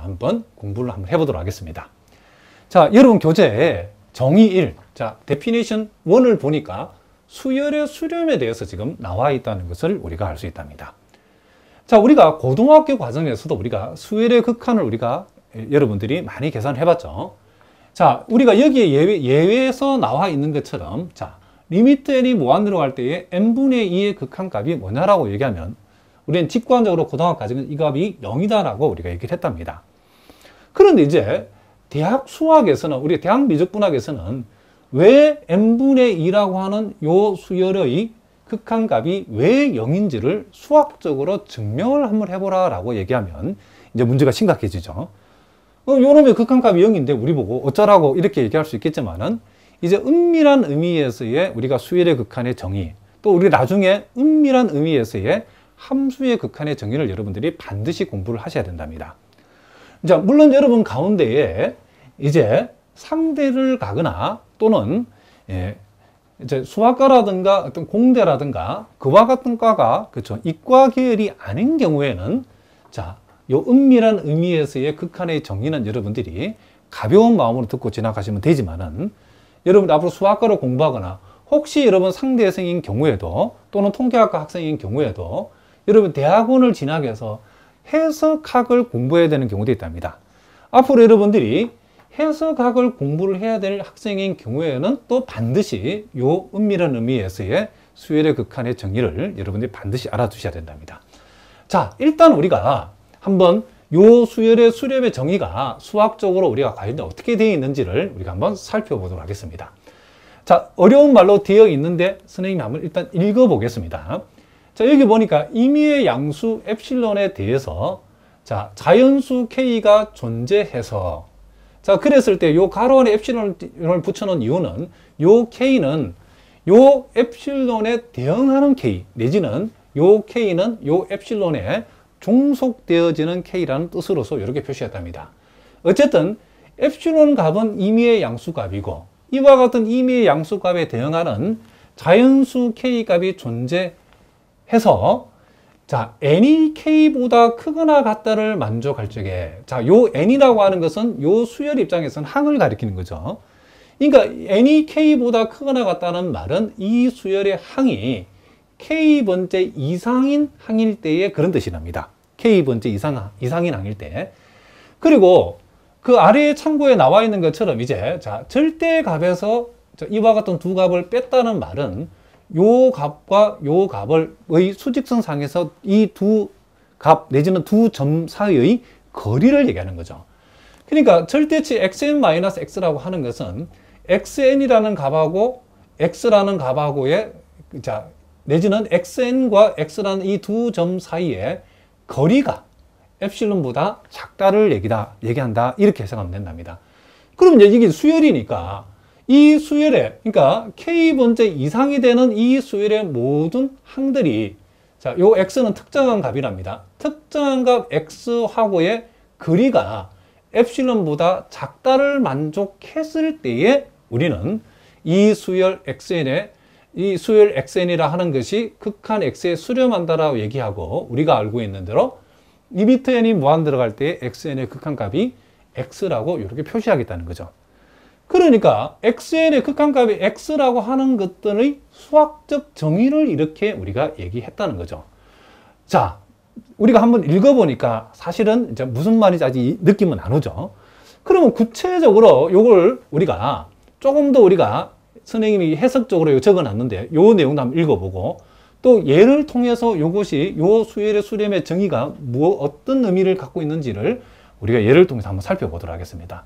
한번 공부를 한번 해보도록 하겠습니다. 자, 여러분 교재에 정의 1, 자, definition 1을 보니까 수열의 수렴에 대해서 지금 나와 있다는 것을 우리가 알 수 있답니다. 자, 우리가 고등학교 과정에서도 우리가 수열의 극한을 우리가 여러분들이 많이 계산해 봤죠. 자, 우리가 여기에 예외에서 나와 있는 것처럼, 자, 리미트 n이 무한으로 갈 때에 n분의 2의 극한값이 뭐냐라고 얘기하면 우리는 직관적으로 고등학교 과정은 이 값이 0이다라고 우리가 얘기를 했답니다. 그런데 이제 대학 수학에서는, 우리 대학 미적분학에서는 왜 n분의 2라고 하는 요 수열의 극한값이 왜 0인지를 수학적으로 증명을 한번 해보라 라고 얘기하면 이제 문제가 심각해지죠. 요놈의 극한값이 0인데 우리 보고 어쩌라고 이렇게 얘기할 수 있겠지만은 이제 은밀한 의미에서의 우리가 수열의 극한의 정의, 또 우리 나중에 은밀한 의미에서의 함수의 극한의 정의를 여러분들이 반드시 공부를 하셔야 된답니다. 자, 물론 여러분 가운데에 이제 상대를 가거나 또는 이제 수학과라든가 어떤 공대라든가 그와 같은 과가 그렇죠 이과 계열이 아닌 경우에는 자, 요 은밀한 의미에서의 극한의 정의는 여러분들이 가벼운 마음으로 듣고 지나가시면 되지만은 여러분 앞으로 수학과를 공부하거나 혹시 여러분 상대생인 경우에도 또는 통계학과 학생인 경우에도 여러분 대학원을 진학해서 해석학을 공부해야 되는 경우도 있답니다. 앞으로 여러분들이 해석학을 공부를 해야 될 학생인 경우에는 또 반드시 요 은밀한 의미에서의 수열의 극한의 정의를 여러분들이 반드시 알아두셔야 된답니다. 자, 일단 우리가 한번 요 수열의 수렴의 정의가 수학적으로 우리가 과연 어떻게 되어 있는지를 우리가 한번 살펴보도록 하겠습니다. 자, 어려운 말로 되어 있는데 선생님이 한번 일단 읽어보겠습니다. 자, 여기 보니까 임의의 양수 엡실론에 대해서 자, 자연수 K가 존재해서 자, 그랬을 때 요 가로 안에 엡실론을 붙여놓은 이유는 요 K는 요 엡실론에 대응하는 K 내지는 요 K는 요 엡실론에 종속되어지는 K라는 뜻으로서 이렇게 표시했답니다. 어쨌든 엡실론 값은 임의의 양수값이고 이와 같은 임의의 양수값에 대응하는 자연수 K 값이 존재해서 자, n이 k보다 크거나 같다를 만족할 적에 자, 요 n이라고 하는 것은 요 수열 입장에서는 항을 가리키는 거죠. 그러니까 n이 k보다 크거나 같다는 말은 이 수열의 항이 k번째 이상인 항일 때의 그런 뜻이랍니다. k번째 이상인 항일 때. 그리고 그 아래에 참고에 나와 있는 것처럼 이제 자, 절대값에서 이와 같은 두 값을 뺐다는 말은 요 값과 요 값의 수직선상에서 이 두 값 내지는 두 점 사이의 거리를 얘기하는 거죠. 그러니까 절대치 xn-x라고 하는 것은 xn이라는 값하고 x라는 값하고의 자, 내지는 xn과 x라는 이 두 점 사이의 거리가 엡실론보다 작다를 얘기한다. 이렇게 해석하면 된답니다. 그럼 이제 이게 수열이니까 이 수열에, 그러니까 k번째 이상이 되는 이 수열의 모든 항들이 자, 요 x는 특정한 값이랍니다. 특정한 값 x하고의 거리가 엡실론보다 작다를 만족했을 때에 우리는 이 수열 xn이라 하는 것이 극한 x에 수렴한다라고 얘기하고 우리가 알고 있는 대로 리미트 n이 무한 들어갈 때 xn의 극한값이 x라고 이렇게 표시하겠다는 거죠. 그러니까 xn의 극한값이 x라고 하는 것들의 수학적 정의를 이렇게 우리가 얘기했다는 거죠. 자, 우리가 한번 읽어보니까 사실은 이제 무슨 말인지 아직 느낌은 안 오죠. 그러면 구체적으로 이걸 우리가 조금 더 우리가 선생님이 해석적으로 적어놨는데 요 내용도 한번 읽어보고 또 예를 통해서 이것이 요 수열의 수렴의 정의가 어떤 의미를 갖고 있는지를 우리가 예를 통해서 한번 살펴보도록 하겠습니다.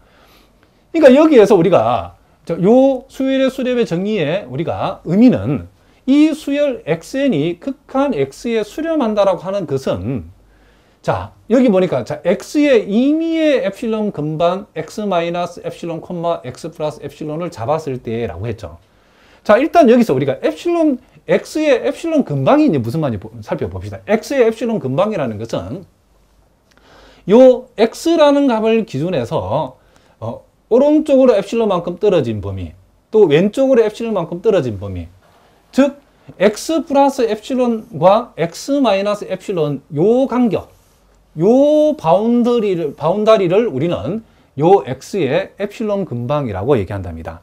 그러니까 여기에서 우리가 요 수열의 수렴의 정의의 우리가 의미는 이 수열 xn이 극한 x에 수렴한다라고 하는 것은 자, 여기 보니까 자, x의 임의의 엡실론 근반 x 마이너스 엡실론 콤마 x 플러스 엡실론을 잡았을 때라고 했죠. 자, 일단 여기서 우리가 엡실론 x의 엡실론 근방이 이제 무슨 말인지 살펴봅시다. x의 엡실론 근방이라는 것은 요 x라는 값을 기준해서 오른쪽으로 엡실론만큼 떨어진 범위, 또 왼쪽으로 엡실론만큼 떨어진 범위, 즉 x 플러스 엡실론과 x 마이너스 엡실론 요 간격, 요 바운다리를 우리는 요 x의 엡실론 근방이라고 얘기한답니다.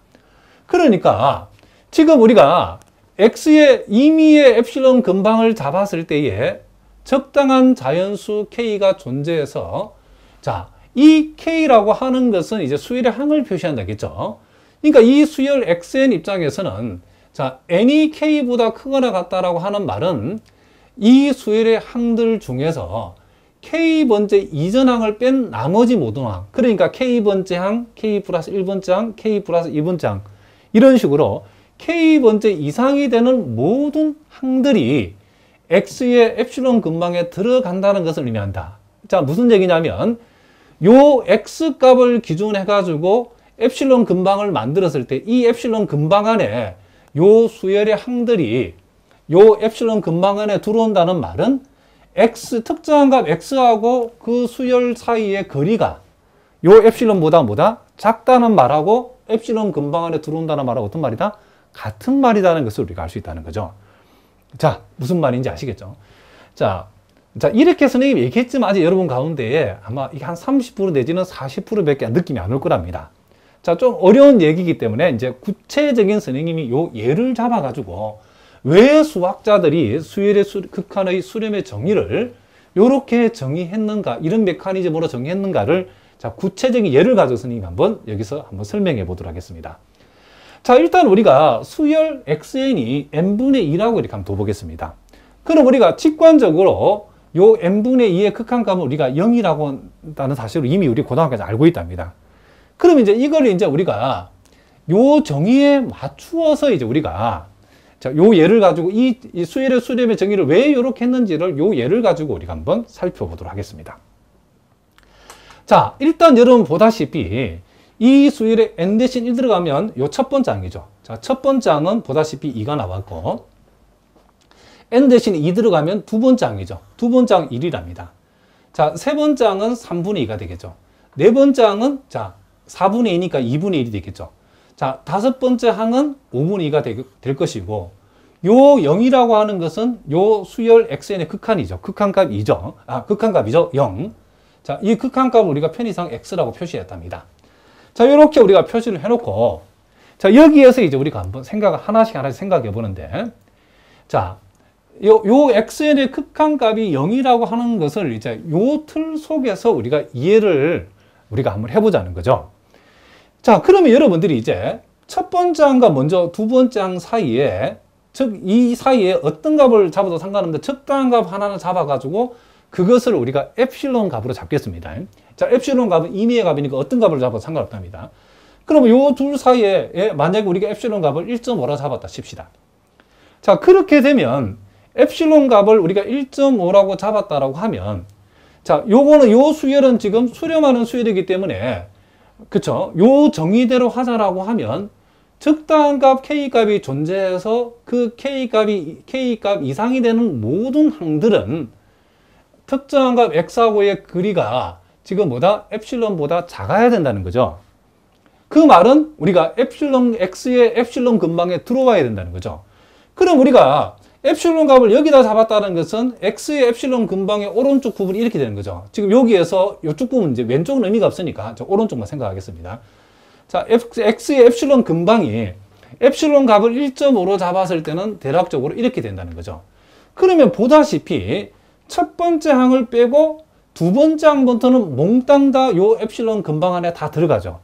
그러니까 지금 우리가 x의 임의의 엡실론 근방을 잡았을 때에 적당한 자연수 k가 존재해서 자, 이 k라고 하는 것은 이제 수열의 항을 표시한다겠죠. 그러니까 이 수열 xn 입장에서는 자, n이 k보다 크거나 같다라고 하는 말은 이 수열의 항들 중에서 k번째 이전항을 뺀 나머지 모든 항, 그러니까 k번째 항, k 플러스 1번째 항, k 플러스 2번째 항, 이런 식으로 k번째 이상이 되는 모든 항들이 x의 엡실론 근방에 들어간다는 것을 의미한다. 자, 무슨 얘기냐면 요 x 값을 기준으로 해가지고 엡실론 근방을 만들었을 때 이 엡실론 근방 안에 요 수열의 항들이 요 엡실론 근방 안에 들어온다는 말은 x, 특정한 값 x하고 그 수열 사이의 거리가 요 엡실론보다 뭐다? 작다는 말하고 엡실론 근방 안에 들어온다는 말하고 어떤 말이다? 같은 말이라는 것을 우리가 알 수 있다는 거죠. 자, 무슨 말인지 아시겠죠? 자, 이렇게 선생님이 얘기했지만 아직 여러분 가운데에 아마 이게 한 30% 내지는 40%밖에 느낌이 안 올 거랍니다. 자, 좀 어려운 얘기이기 때문에 이제 구체적인 선생님이 요 예를 잡아가지고 왜 수학자들이 수열의 극한의 수렴의 정의를 이렇게 정의했는가, 이런 메커니즘으로 정의했는가를 자, 구체적인 예를 가지고 선생님이 여기서 한번 설명해 보도록 하겠습니다. 자, 일단 우리가 수열 xn이 n분의 2라고 이렇게 한번 둬보겠습니다. 그럼 우리가 직관적으로 요 n분의 2의 극한값은 우리가 0이라고 한다는 사실을 이미 우리 고등학교에서 알고 있답니다. 그럼 이제 이걸 이제 우리가 요 정의에 맞추어서 이제 우리가 자, 요 예를 가지고 이 수열의 수렴의 정의를 왜 이렇게 했는지를 요 예를 가지고 우리가 한번 살펴보도록 하겠습니다. 자, 일단 여러분 보다시피 이 수열에 n 대신 1 들어가면 요 첫 번째 항이죠. 자, 첫 번째 항은 보다시피 2가 나왔고 n 대신 2 들어가면 두 번째 항이죠. 두 번째 항 1이랍니다. 자, 세 번째 항은 3분의 2가 되겠죠. 네 번째 항은 자, 4분의 2니까 2분의 1이 되겠죠. 자, 다섯 번째 항은 5분의 2가 될 것이고 요 0이라고 하는 것은 요 수열 xn의 극한이죠. 극한값이죠. 극한값이죠. 0. 자, 이 극한값을 우리가 편의상 x라고 표시했답니다. 자, 이렇게 우리가 표시를 해놓고 자, 여기에서 이제 우리가 한번 하나씩 생각해 보는데 자, 요 xn의 극한값이 0이라고 하는 것을 이제 요 틀 속에서 우리가 이해를 우리가 한번 해보자는 거죠. 자, 그러면 여러분들이 이제 첫 번째 항과 먼저 두 번째 항 사이에, 즉 이 사이에 어떤 값을 잡아도 상관없는데 적당한 값 하나를 잡아가지고 그것을 우리가 엡실론 값으로 잡겠습니다. 자, 엡실론 값은 임의의 값이니까 어떤 값을 잡아도 상관없답니다. 그러면 요 둘 사이에 만약에 우리가 엡실론 값을 1.5라 잡았다 칩시다. 자, 그렇게 되면 엡실론 값을 우리가 1.5라고 잡았다라고 하면 자, 요거는 요 수열은 지금 수렴하는 수열이기 때문에 그쵸? 요 정의대로 하자라고 하면 적당한 값 K값이 존재해서 그 K값 이상이 되는 모든 항들은 특정한 값 X하고의 거리가 지금 뭐다? 엡실론보다 작아야 된다는 거죠. 그 말은 우리가 X의 엡실론 근방에 들어와야 된다는 거죠. 그럼 우리가 엡실론 값을 여기다 잡았다는 것은 x의 엡실론 근방의 오른쪽 부분이 이렇게 되는 거죠. 지금 여기에서 이쪽 부분 이제 왼쪽은 의미가 없으니까 저 오른쪽만 생각하겠습니다. 자, x의 엡실론 근방이 엡실론 값을 1.5로 잡았을 때는 대략적으로 이렇게 된다는 거죠. 그러면 보다시피 첫 번째 항을 빼고 두 번째 항부터는 몽땅 다 요 엡실론 근방 안에 다 들어가죠.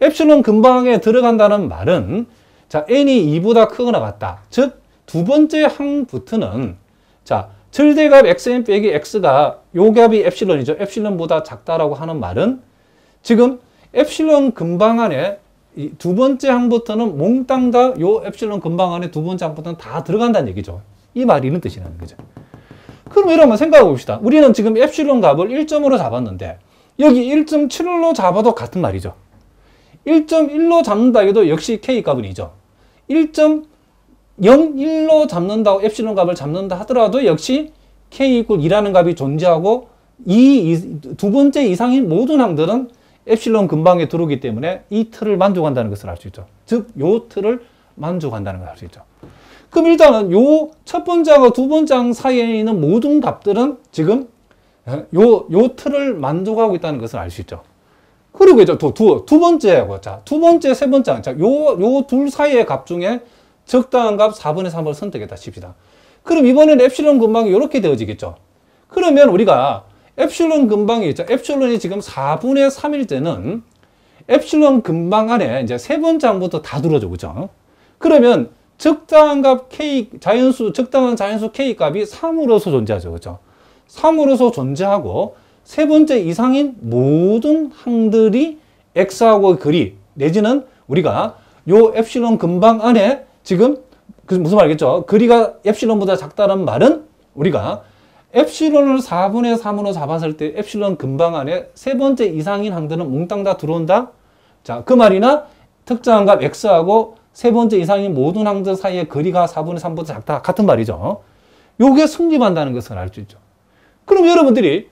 엡실론 근방에 들어간다는 말은 자, n이 2보다 크거나 같다. 즉 두 번째 항부터는 자, 절대값 xn 빼기 x가 요 값이 엡실론이죠. 엡실론보다 작다라고 하는 말은 지금 엡실론 근방 안에 이 두 번째 항부터는 몽땅 다 요 엡실론 근방 안에 두 번째 항부터는 다 들어간다는 얘기죠. 이 말이 이런 뜻이라는 거죠. 그럼 여러분 생각해 봅시다. 우리는 지금 엡실론 값을 1.5로 잡았는데 여기 1.7로 잡아도 같은 말이죠. 1.1로 잡는다 해도 역시 k 값은 2죠. 1.01로 잡는다고 엡실론 값을 잡는다 하더라도 역시 k = 2라는 값이 존재하고 이 두 번째 이상인 모든 항들은 엡실론 근방에 들어오기 때문에 이 틀을 만족한다는 것을 알 수 있죠. 즉, 요 틀을 만족한다는 걸 알 수 있죠. 그럼 일단은 요 첫 번째 항과 두 번째 항 사이에 있는 모든 값들은 지금 요 틀을 만족하고 있다는 것을 알 수 있죠. 그리고 이제 두 번째고, 자, 두 번째, 세 번째, 자, 요 둘 사이의 값 중에 적당한 값 4분의 3을 선택했다 칩시다. 그럼 이번에는 엡실론 근방이 이렇게 되어지겠죠. 그러면 우리가 엡실론 근방이, 자, 엡실론이 지금 4분의 3일 때는 엡실론 근방 안에 이제 세 번째 항부터 다 들어줘, 그죠? 그러면 적당한 값 K, 적당한 자연수 K 값이 3으로서 존재하죠, 그죠? 3으로서 존재하고 세 번째 이상인 모든 항들이 X하고 거리, 내지는 우리가 요 엡실론 근방 안에 지금, 무슨 말이겠죠? 거리가 엡실론보다 작다는 말은 우리가 엡실론을 4분의 3으로 잡았을 때 엡실론 근방 안에 세 번째 이상인 항들은 몽땅 다 들어온다? 자, 그 말이나 특정한 값 X하고 세 번째 이상인 모든 항들 사이의 거리가 4분의 3보다 작다. 같은 말이죠. 요게 성립한다는 것을 알 수 있죠. 그럼 여러분들이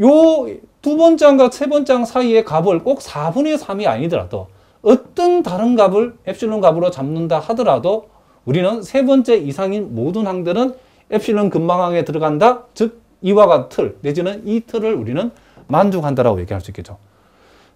요 두 번째 항과 세 번째 항 사이의 값을 꼭 4분의 3이 아니더라도 어떤 다른 값을 엡실론 값으로 잡는다 하더라도 우리는 세 번째 이상인 모든 항들은 엡실론 근방항에 들어간다. 즉 이와 같은 틀 내지는 이 틀을 우리는 만족한다라고 얘기할 수 있겠죠.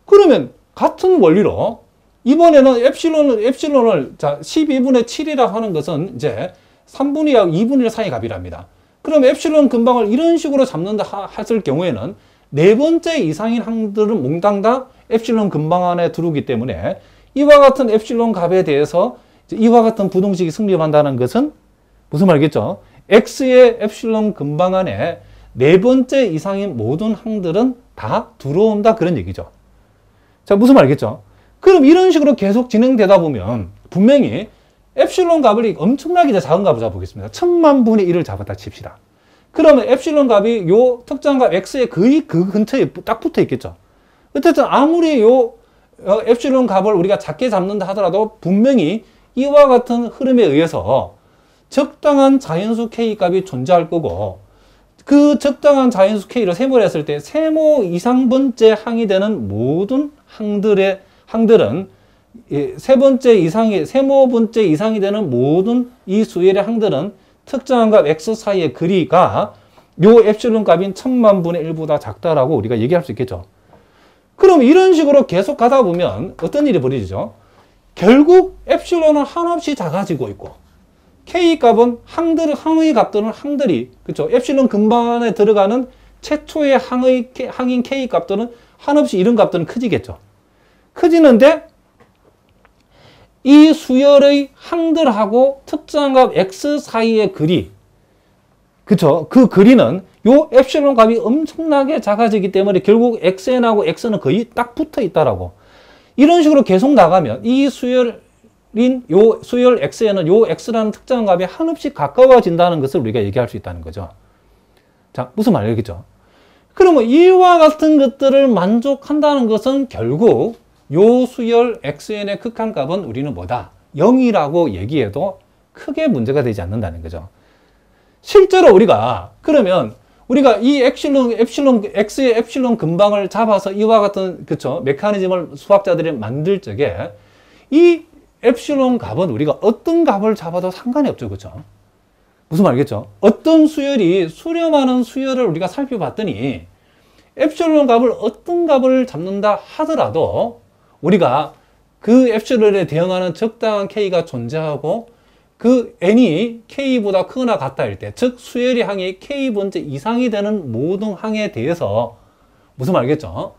그러면 같은 원리로 이번에는 엡실론을 자 12분의 7이라 하는 것은 이제 3분의 2분의 1 사이 값이랍니다. 그럼 엡실론 근방을 이런 식으로 잡는다 했을 경우에는 네 번째 이상인 항들은 몽땅 다 엡실론 근방 안에 들어오기 때문에 이와 같은 엡실론 값에 대해서 이와 같은 부동식이 성립한다는 것은 무슨 말이겠죠? X의 엡실론 근방 안에 네 번째 이상인 모든 항들은 다 들어온다 그런 얘기죠. 자, 무슨 말이겠죠? 그럼 이런 식으로 계속 진행되다 보면 분명히 엡실론 값을 엄청나게 작은 값을 잡아보겠습니다. 1000만 분의 1을 잡았다 칩시다. 그러면 엡실론 값이 요 특정한 값 X의 거의 그 근처에 딱 붙어 있겠죠. 어쨌든 아무리 요 엡실론 값을 우리가 작게 잡는다 하더라도 분명히 이와 같은 흐름에 의해서 적당한 자연수 K 값이 존재할 거고 그 적당한 자연수 K를 세모를 했을 때 세모 이상 번째 항이 되는 모든 항들은 세모 번째 이상이 되는 모든 이 수열의 항들은 특정한 값 X 사이의 거리가 요 엡실론 값인 1000만 분의 1보다 작다라고 우리가 얘기할 수 있겠죠. 그럼 이런 식으로 계속 가다 보면 어떤 일이 벌어지죠? 결국 엡실론은 한없이 작아지고 있고 K 값은 항의 값들은 항들이 그렇죠. 엡실론 근방 안에 들어가는 최초의 항인 K 값들은 한없이 이런 값들은 커지겠죠. 커지는데 이 수열의 항들하고 특정한 값 X 사이의 거리, 그쵸? 그 거리는 요 엡실론 값이 엄청나게 작아지기 때문에 결국 XN하고 X는 거의 딱 붙어 있다라고. 이런 식으로 계속 나가면 이 수열 XN은 요 X라는 특정한 값이 한없이 가까워진다는 것을 우리가 얘기할 수 있다는 거죠. 자, 무슨 말이겠죠? 그러면 이와 같은 것들을 만족한다는 것은 결국 요 수열 XN의 극한값은 우리는 뭐다? 0이라고 얘기해도 크게 문제가 되지 않는다는 거죠. 실제로 그러면 우리가 이 X의 엡실론 근방을 잡아서 이와 같은, 그쵸? 메커니즘을 수학자들이 만들 적에 이 엡실론 값은 우리가 어떤 값을 잡아도 상관이 없죠. 그쵸? 무슨 말이겠죠? 어떤 수열이 수렴하는 수열을 우리가 살펴봤더니 엡실론 값을 어떤 값을 잡는다 하더라도 우리가 그 엡실론에 대응하는 적당한 K가 존재하고 그 N이 K보다 크거나 같다 할 때, 즉 수열의 항이 K번째 이상이 되는 모든 항에 대해서 무슨 말이겠죠?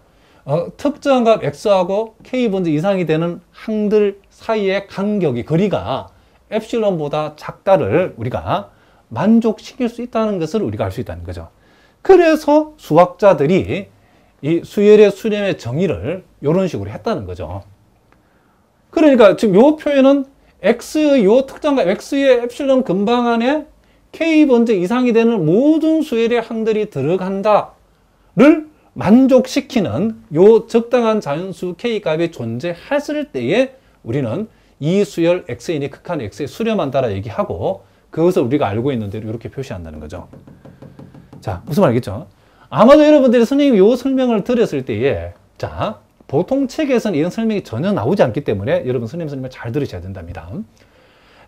특정한 값 X하고 K번째 이상이 되는 항들 사이의 간격이, 거리가 엡실론보다 작다를 우리가 만족시킬 수 있다는 것을 우리가 알 수 있다는 거죠. 그래서 수학자들이 이 수열의 수렴의 정의를 이런 식으로 했다는 거죠. 그러니까 지금 이 표현은 요 특정값 X의 엡실론 근방 안에 K번째 이상이 되는 모든 수열의 항들이 들어간다를 만족시키는 요 적당한 자연수 K 값이 존재했을 때에 우리는 이 수열 XN이 극한 X에 수렴한다라 얘기하고 그것을 우리가 알고 있는 대로 이렇게 표시한다는 거죠. 자, 무슨 말이겠죠? 아마도 여러분들이 선생님이 요 설명을 들었을 때에, 자, 보통 책에서는 이런 설명이 전혀 나오지 않기 때문에 여러분 선생님을 잘 들으셔야 된답니다.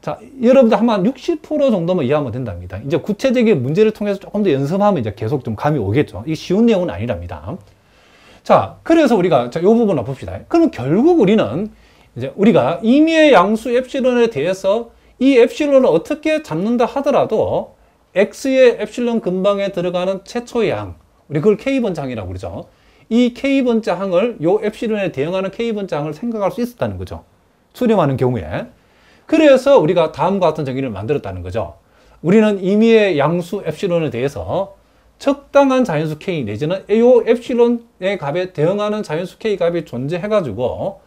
자, 여러분들 한 60% 정도만 이해하면 된답니다. 이제 구체적인 문제를 통해서 조금 더 연습하면 이제 계속 좀 감이 오겠죠. 이게 쉬운 내용은 아니랍니다. 자, 그래서 우리가 이 부분을 봅시다. 그럼 결국 우리는 이제 우리가 임의의 양수 엡실론에 대해서 이 엡실론을 어떻게 잡는다 하더라도 x의 엡실론 근방에 들어가는 최초의 항, 우리 그걸 k번째 항이라고 그러죠. 이 k번째 항을 요 엡실론에 대응하는 k번째 항을 생각할 수 있었다는 거죠. 수렴하는 경우에. 그래서 우리가 다음과 같은 정의를 만들었다는 거죠. 우리는 임의의 양수 엡실론에 대해서 적당한 자연수 k 내지는 요 엡실론의 값에 대응하는 자연수 k 값이 존재해가지고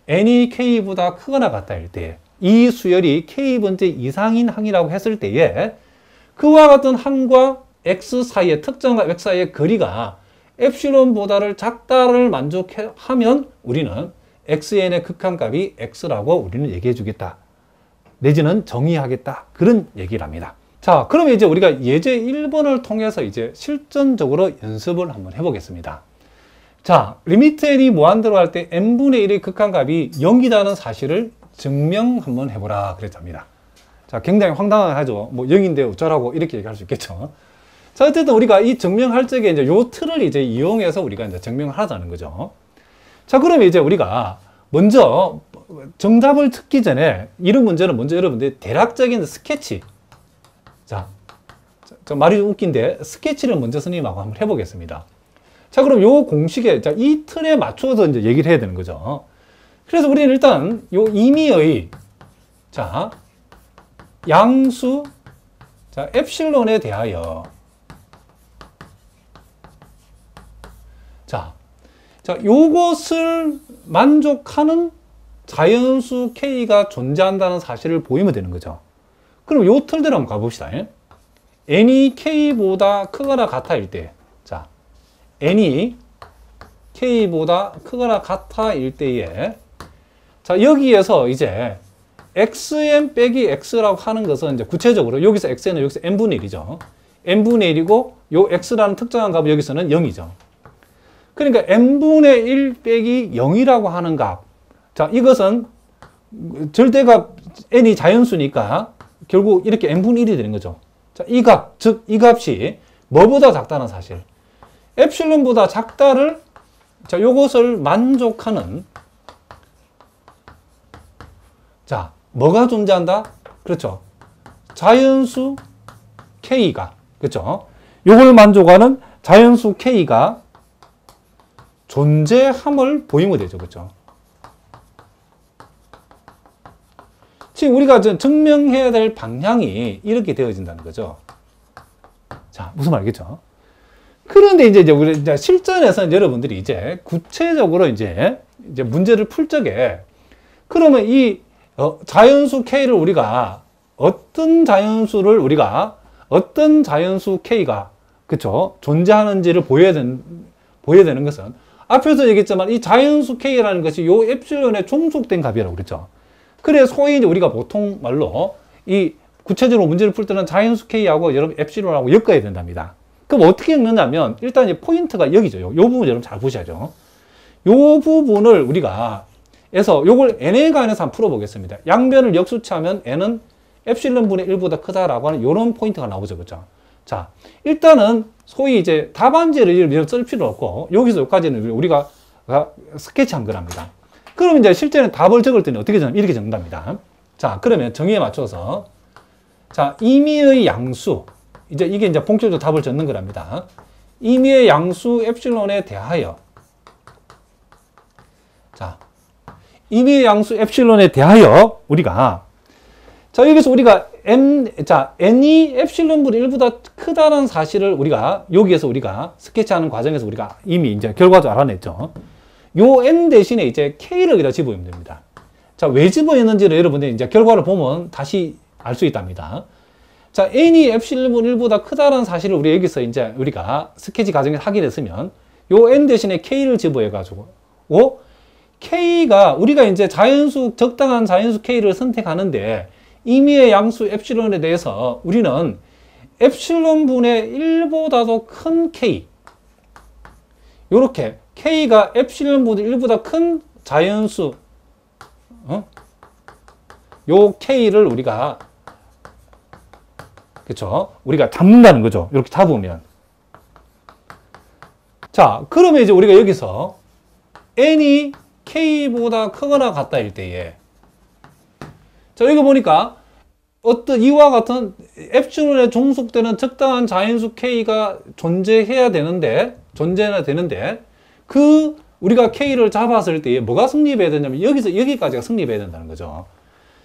n이 k보다 크거나 같다일 때 이 수열이 k번째 이상인 항이라고 했을 때에 그와 같은 항과 x 사이의 특정과 x 사이의 거리가 엡실론보다를 작다를 만족하면 우리는 xn의 극한값이 x라고 우리는 얘기해 주겠다. 내지는 정의하겠다. 그런 얘기를 합니다. 자, 그러면 이제 우리가 예제 1번을 통해서 이제 실전적으로 연습을 한번 해보겠습니다. 자, 리미트 n이 무한대로 할 때 n분의 1의 극한값이 0이라는 사실을 증명 한번 해보라 그랬답니다. 자, 굉장히 황당하죠. 뭐 0인데 어쩌라고 이렇게 얘기할 수 있겠죠. 자, 어쨌든 우리가 이 증명할 적에 이제 요 틀을 이제 이용해서 우리가 이제 증명을 하자는 거죠. 자, 그러면 이제 우리가 먼저 정답을 듣기 전에 이런 문제는 먼저 여러분들 대략적인 스케치. 자, 말이 좀 웃긴데 스케치를 먼저 선생님하고 한번 해보겠습니다. 자, 그럼 요 공식에, 자, 이 틀에 맞춰서 이제 얘기를 해야 되는 거죠. 그래서 우리는 일단 요 임의의, 자, 양수, 자, 엡실론에 대하여, 자, 요것을 만족하는 자연수 K가 존재한다는 사실을 보이면 되는 거죠. 그럼 요 틀대로 한번 가봅시다. n이 K보다 크거나 같아일 때, 자, n이 K보다 크거나 같아일 때에, 자, 여기에서 이제 xn 빼기 x라고 하는 것은 이제 구체적으로 여기서 xn은 여기서 n분의 1이죠. n분의 1이고 요 x라는 특정한 값은 여기서는 0이죠. 그러니까 n분의 1 빼기 0이라고 하는 값. 자, 이것은 절대값 n이 자연수니까 결국 이렇게 n분의 1이 되는 거죠. 자, 이 값, 즉 이 값이 뭐보다 작다는 사실. 엡실론보다 작다를, 자, 요것을 만족하는, 자, 뭐가 존재한다? 그렇죠. 자연수 K가, 그렇죠. 요걸 만족하는 자연수 K가 존재함을 보이면 되죠. 그렇죠. 지금 우리가 증명해야 될 방향이 이렇게 되어진다는 거죠. 자, 무슨 말이겠죠? 그런데 이제 우리 이제 실전에서는 여러분들이 이제 구체적으로 이제 문제를 풀 적에 그러면 이 자연수 K를 우리가 어떤 자연수 K가 그쵸 존재하는지를 보여야 되는 것은 앞에서 얘기했지만 이 자연수 K라는 것이 요 엡실론에 종속된 값이라고 그랬죠. 그래 소위 이제 우리가 보통 말로 이 구체적으로 문제를 풀 때는 자연수 K하고 여러분 엡실론하고 엮어야 된답니다. 그럼 어떻게 엮느냐면 일단 이 포인트가 여기죠. 요 부분 여러분 잘 보셔야죠. 요 부분을 우리가 해서 요걸 n에 관해서 한번 풀어보겠습니다. 양변을 역수치하면 n은 엡실론 분의 1보다 크다라고 하는 요런 포인트가 나오죠. 그죠? 자, 일단은 소위 이제 답안지를 쓸 필요 없고 여기서 여기까지는 우리가 스케치한 거랍니다. 그럼 이제 실제는 답을 적을 때는 어떻게 적냐면 이렇게 적는답니다. 자, 그러면 정의에 맞춰서 자, 임의의 양수 이제 이게 이제 본격적으로 답을 적는 거랍니다. 임의의 양수 엡실론에 대하여 자, 임의의 양수 엡실론에 대하여 우리가 자, 여기서 우리가 n이 엡실론분의 1보다 크다는 사실을 우리가 여기에서 우리가 스케치하는 과정에서 우리가 이미 이제 결과적으로 알아냈죠. 요 n 대신에 이제 k를 여기다 집어넣으면 됩니다. 자, 왜 집어넣는지를 여러분들이 이제 결과를 보면 다시 알 수 있답니다. 자, n이 엡실론분의 1보다 크다는 사실을 우리 여기서 이제 우리가 스케치 과정에서 확인했으면 요 n 대신에 k를 집어해가지고 k가 우리가 이제 적당한 자연수 k를 선택하는데 임의의 양수 엡실론에 대해서 우리는 엡실론분의 1보다도 큰 k 요렇게 k가 엡실론분의 1보다 큰 자연수 요 K를 우리가, 그쵸? 우리가 잡는다는 거죠. 이렇게 잡으면. 자, 그러면 이제 우리가 여기서 n이 K보다 크거나 같다일 때에, 자, 여기 보니까 어떤 이와 같은 엡실론에 종속되는 적당한 자연수 K가 존재해야 되는데, 그 우리가 K를 잡았을 때에 뭐가 성립해야 되냐면 여기서 여기까지가 성립해야 된다는 거죠.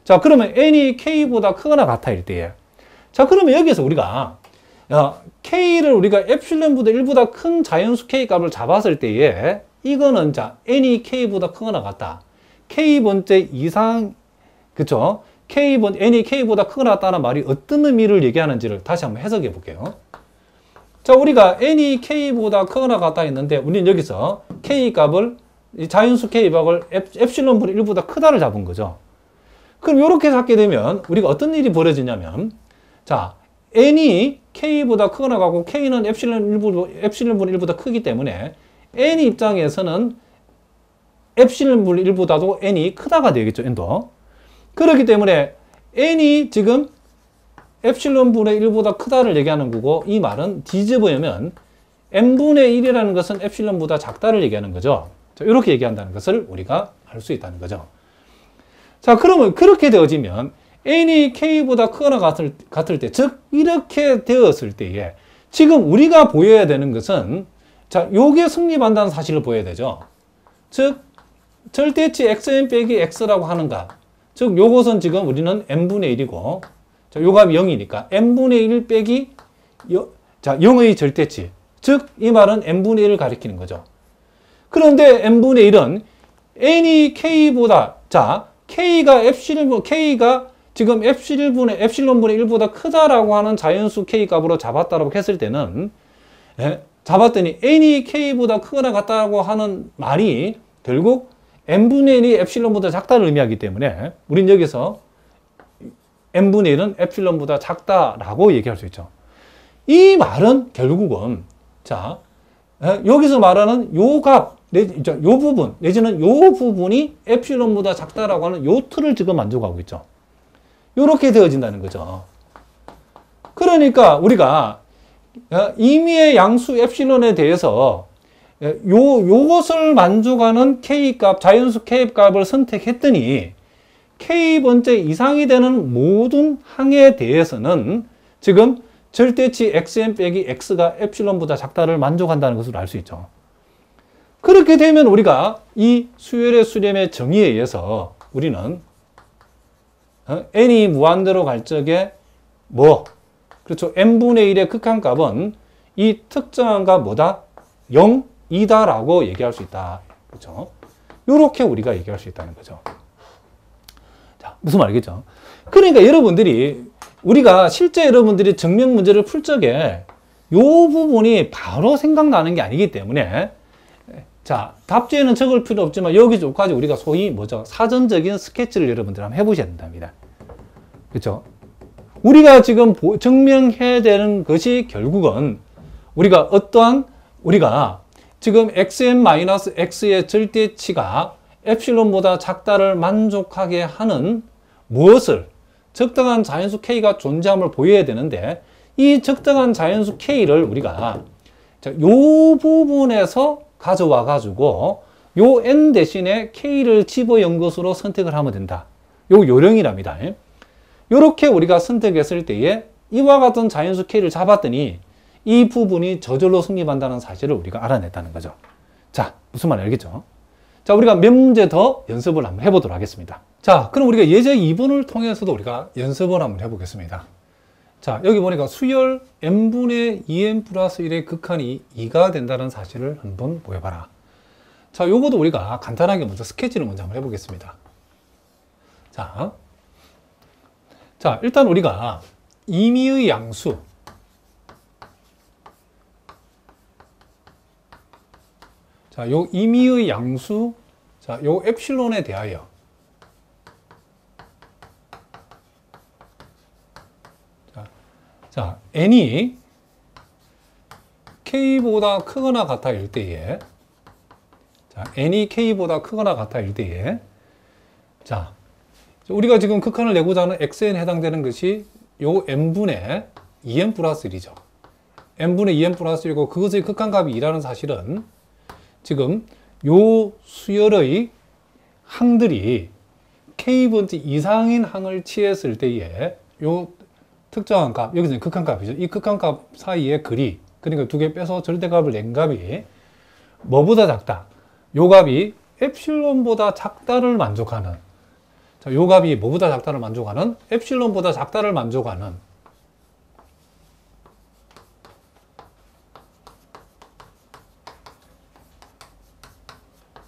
자, 그러면 n이 K보다 크거나 같아일 때에, 자, 그러면 여기서 우리가 K를 우리가 엡실론보다 1보다 큰 자연수 K 값을 잡았을 때에 이거는 자, n이 K보다 크거나 같다. K번째 이상, 그쵸? n이 K보다 크거나 같다는 말이 어떤 의미를 얘기하는지를 다시 한번 해석해 볼게요. 자, 우리가 n이 K보다 크거나 같다 했는데 우리는 여기서 K 값을, 이 자연수 K 값을 엡실론분의 1보다 크다를 잡은 거죠. 그럼 이렇게 잡게 되면 우리가 어떤 일이 벌어지냐면, 자, n이 K보다 크거나 같고 K는 엡실론분의 1보다 크기 때문에 n 입장에서는 엡실론분의 1보다도 n이 크다가 되겠죠, n도. 그렇기 때문에 n이 지금 엡실론분의 1보다 크다를 얘기하는 거고, 이 말은 뒤집으면 n분의 1이라는 것은 엡실론보다 작다를 얘기하는 거죠. 자, 이렇게 얘기한다는 것을 우리가 알 수 있다는 거죠. 자, 그러면 그렇게 되어지면 n이 K보다 크거나 같을 때, 즉 이렇게 되었을 때에 지금 우리가 보여야 되는 것은, 자, 요게 성립한다는 사실을 보여야 되죠. 즉 절대치 xn 빼기 x라고 하는 값, 즉 요것은 지금 우리는 n분의 1이고, 자, 요 값이 0이니까 n분의 1 빼기 자, 0의 절대치, 즉 이 말은 n분의 1을 가리키는 거죠. 그런데 n분의 1은 n이 K보다, 자, K가 지금 엡실론분의 1보다 크다라고 하는 자연수 K 값으로 잡았다라고 했을 때는, 잡았더니 n이 K보다 크거나 같다고 하는 말이 결국 n분의 1이 엡실론보다 작다를 의미하기 때문에 우린 여기서 n분의 1은 엡실론보다 작다라고 얘기할 수 있죠. 이 말은 결국은, 자, 여기서 말하는 요 값, 요 부분, 내지는 요 부분이 엡실론보다 작다라고 하는 요 틀을 지금 만족하고 있죠. 요렇게 되어진다는 거죠. 그러니까 우리가 임의의 양수 엡실론에 대해서 요것을 만족하는 K값, 자연수 K값을 선택했더니 K번째 이상이 되는 모든 항에 대해서는 지금 절대치 xn 빼기 x가 엡실론보다 작다를 만족한다는 것을 알 수 있죠. 그렇게 되면 우리가 이 수열의 수렴의 정의에 의해서 우리는 n이 무한대로 갈 적에 그렇죠. n분의 1의 극한값은 이 특정한 값 뭐다? 0이다라고 얘기할 수 있다. 그렇죠. 요렇게 우리가 얘기할 수 있다는 거죠. 자, 무슨 말이겠죠? 그러니까 우리가 실제 여러분들이 증명 문제를 풀 적에 요 부분이 바로 생각나는 게 아니기 때문에, 자, 답지에는 적을 필요 없지만 여기까지 우리가 소위 사전적인 스케치를 여러분들 한번 해보셔야 된답니다. 그렇죠? 우리가 지금 증명해야 되는 것이 결국은 우리가 지금 xn-x의 절대치가 엡실론보다 작다를 만족하게 하는 무엇을, 적당한 자연수 K가 존재함을 보여야 되는데, 이 적당한 자연수 K를 우리가 요 부분에서 가져와 가지고 요 n 대신에 K를 집어연 것으로 선택을 하면 된다. 요 요령이랍니다. 요렇게 우리가 선택했을 때에 이와 같은 자연수 K를 잡았더니 이 부분이 저절로 성립한다는 사실을 우리가 알아냈다는 거죠. 자, 무슨 말인지 알겠죠? 자, 우리가 몇 문제 더 연습을 한번 해보도록 하겠습니다. 자, 그럼 우리가 예제 2번을 통해서도 우리가 연습을 한번 해보겠습니다. 자, 여기 보니까 수열 n분의 2n 플러스 1의 극한이 2가 된다는 사실을 한번 보여봐라. 자, 요것도 우리가 간단하게 먼저 스케치를 먼저 한번 해보겠습니다. 자, 일단 우리가 임의의 양수, 자, 요 임의의 양수, 자, 요 엡실론에 대하여, 자, n이 k보다 크거나 같아일 때에, 자, n이 k보다 크거나 같아일 때에, 자, 우리가 지금 극한을 내고자 하는 xn에 해당되는 것이 요 n분의 2n 플러스 1이죠. n분의 2n 플러스 1이고 그것의 극한값이 2라는 사실은 지금 요 수열의 항들이 k번째 이상인 항을 취했을 때에 요 특정한 값, 여기서는 극한값이죠. 이 극한값 사이의 거리, 그러니까 두 개 빼서 절대값을 낸 값이 뭐보다 작다. 요 값이 엡실론보다 작다를 만족하는, 자, 요 값이 뭐보다 작다를 만족하는, 엡실론보다 작다를 만족하는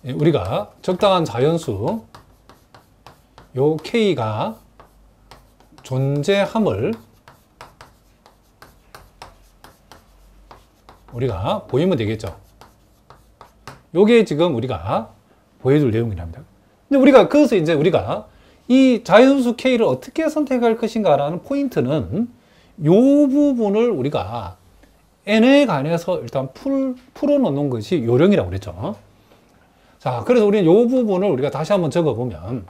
우리가 적당한 자연수 요 k가 존재함을 우리가 보이면 되겠죠. 요게 지금 우리가 보여줄 내용이랍니다. 근데 우리가 그래서 이제 우리가 이 자연수 k를 어떻게 선택할 것인가라는 포인트는 요 부분을 우리가 n에 관해서 일단 풀어놓는 것이 요령이라고 그랬죠. 자, 그래서 우리는 요 부분을 우리가 다시 한번 적어보면,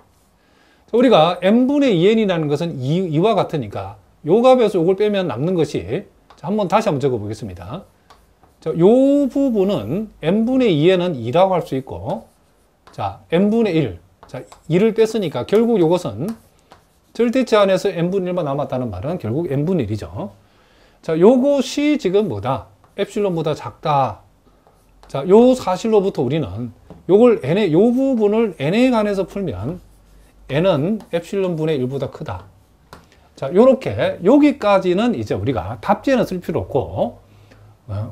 우리가 n분의 2n이라는 것은 2와 같으니까 요 값에서 요걸 빼면 남는 것이, 자, 다시 한번 적어보겠습니다. 자, 요 부분은 n분의 2n은 2라고 할 수 있고, 자, n분의 1. 자, 2를 뺐으니까 결국 요것은 절대치 안에서 n분의 1만 남았다는 말은 결국 n분의 1이죠. 자, 요것이 지금 뭐다? 엡실론보다 작다. 자, 요 사실로부터 우리는 요걸 n의, 요 부분을 n에 관해서 풀면 n은 엡실론 분의 1보다 크다. 자, 요렇게, 여기까지는 이제 우리가 답지에는 쓸 필요 없고,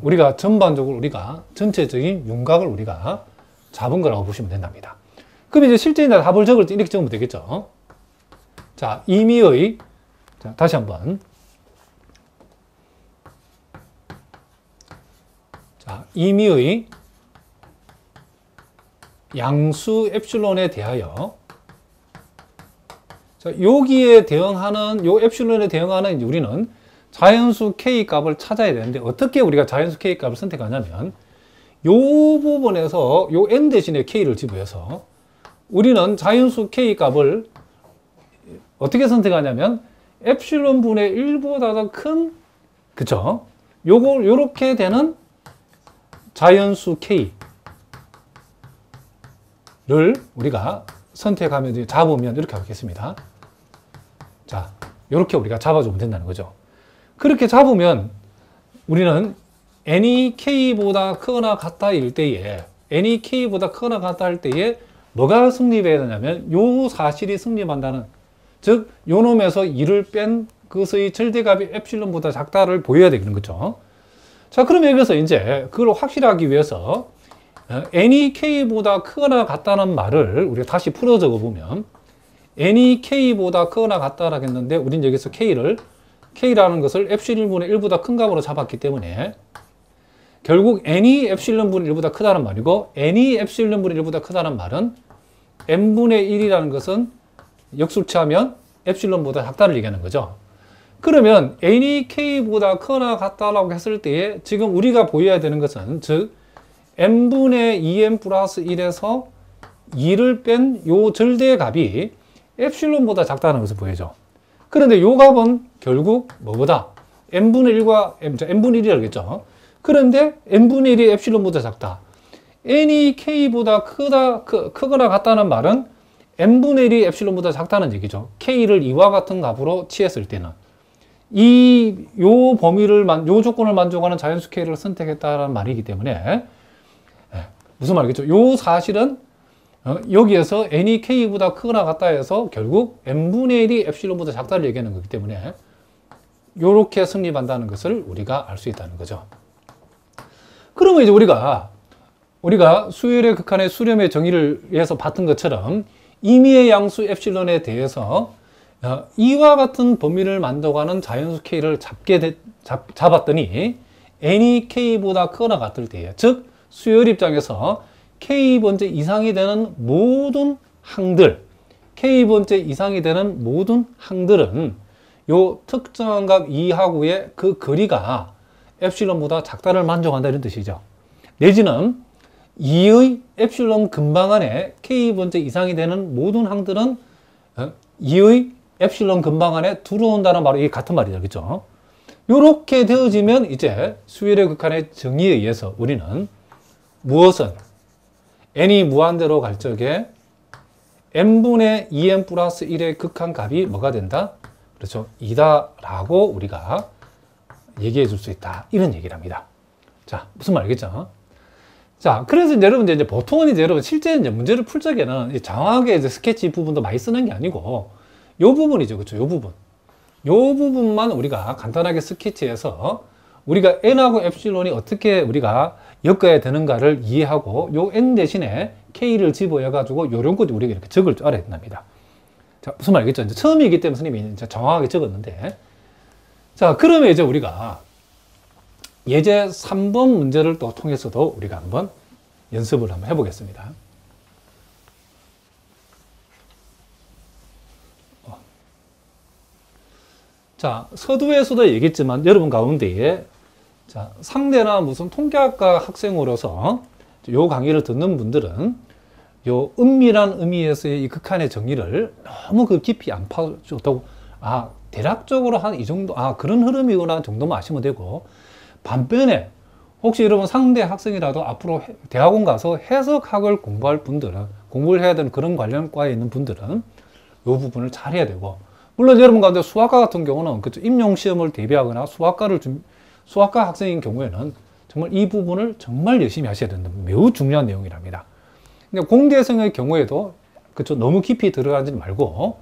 우리가 전반적으로 우리가 전체적인 윤곽을 우리가 잡은 거라고 보시면 된답니다. 그럼 이제 실제 이제 답을 적을 때 이렇게 적으면 되겠죠. 자, 임의의, 자, 다시 한번. 자, 임의의 양수 엡실론에 대하여, 자, 여기에 대응하는, 요 엡실론에 대응하는 우리는 자연수 k 값을 찾아야 되는데, 어떻게 우리가 자연수 k 값을 선택하냐면, 요 부분에서 요 n 대신에 k를 지부해서 우리는 자연수 k 값을 어떻게 선택하냐면 엡실론 분의 1보다 더 큰, 그쵸? 요렇게 되는 자연수 k를 우리가 선택하면, 잡으면 이렇게 하겠습니다. 자, 요렇게 우리가 잡아주면 된다는 거죠. 그렇게 잡으면 우리는 n이 k보다 크거나 같다일 때에, n이 k보다 크거나 같다 할 때에 뭐가 성립해야 되냐면 요 사실이 성립한다는, 즉 요 놈에서 2를 뺀 그것의 절대값이 엡실론보다 작다를 보여야 되는 거죠. 자, 그러면 여기서 이제 그걸 확실하기 위해서 n이 k보다 크거나 같다는 말을 우리가 다시 풀어 적어 보면, n이 k보다 크거나 같다라고 했는데 우리는 여기서 k라는 것을 엡실론분의 1보다 큰 값으로 잡았기 때문에 결국 n이 엡실론분의 1보다 크다는 말이고, n이 엡실론분의 1보다 크다는 말은 n분의 1이라는 것은 역수치하면 엡실론보다 작다를 얘기하는 거죠. 그러면 n이 k보다 크거나 같다라고 했을 때에 지금 우리가 보여야 되는 것은, 즉 n분의 2n 플러스 1에서 2를 뺀 요 절대값이 엡실론보다 작다는 것을 보여줘. 그런데 요 값은 결국 뭐보다 n분의 1과 n분의 1이라고 했죠. 그런데 n분의 1이 엡실론보다 작다. n이 k보다 크거나 같다는 말은 n분의 1이 엡실론보다 작다는 얘기죠. k를 2와 같은 값으로 취했을 때는 요 범위를, 요 조건을 만족하는 자연수 k를 선택했다는 말이기 때문에, 무슨 말이겠죠? 요 사실은 여기에서 n이 k보다 크거나 같다 해서 결국 n분의 1이 엡실론보다 작다를 얘기하는 거기 때문에 요렇게 성립한다는 것을 우리가 알 수 있다는 거죠. 그러면 이제 우리가 수열의 극한의 수렴의 정의를 위해서 봤던 것처럼 임의의 양수 엡실론에 대해서 이와 같은 범위를 만족하는 자연수 k를 잡았더니 n이 k보다 크거나 같을 때에, 즉 수열 입장에서 k번째 이상이 되는 모든 항들, k번째 이상이 되는 모든 항들은 요 특정한 값 2하고의 그 거리가 엡실론보다 작다를 만족한다, 이런 뜻이죠. 내지는 2의 엡실론 근방 안에 k번째 이상이 되는 모든 항들은 2의 엡실론 근방 안에 들어온다는 말이 이게 같은 말이죠. 그죠? 요렇게 되어지면 이제 수열의 극한의 정의에 의해서 우리는 무엇은 n이 무한대로 갈 적에 n분의 2n 플러스 1의 극한값이 뭐가 된다? 그렇죠. 2다라고 우리가 얘기해 줄 수 있다. 이런 얘기를 합니다. 자, 무슨 말 알겠죠? 자, 그래서 이제 여러분 이제 보통은 이제 여러분 실제 이제 문제를 풀 적에는 정확하게 이제 스케치 부분도 많이 쓰는 게 아니고 요 부분이죠. 그렇죠. 요 부분. 요 부분만 우리가 간단하게 스케치해서 우리가 n하고 엡실론이 어떻게 우리가 엮어야 되는가를 이해하고 요 n 대신에 k를 집어여 가지고 요런 것도 우리가 이렇게 적을 줄 알아야 된답니다. 자, 무슨 말 알겠죠? 이제 처음이기 때문에 선생님이 이제 정확하게 적었는데, 자, 그러면 이제 우리가 예제 3번 문제를 또 통해서도 우리가 한번 연습을 한번 해보겠습니다. 자, 서두에서도 얘기했지만 여러분 가운데에 자, 상대나 무슨 통계학과 학생으로서 요 강의를 듣는 분들은 요 은밀한 의미에서의 이 극한의 정의를 너무 그 깊이 안 파줘도 아, 대략적으로 한 이 정도, 아, 그런 흐름이구나 정도만 아시면 되고, 반면에 혹시 여러분 상대 학생이라도 앞으로 대학원 가서 해석학을 공부할 분들은, 공부를 해야 되는 그런 관련 과에 있는 분들은 요 부분을 잘 해야 되고, 물론 여러분 가운데 수학과 같은 경우는 그쵸, 임용시험을 대비하거나 수학과 학생인 경우에는 정말 이 부분을 정말 열심히 하셔야 된다. 매우 중요한 내용이랍니다. 근데 공대생의 경우에도 그쵸, 너무 깊이 들어가지 말고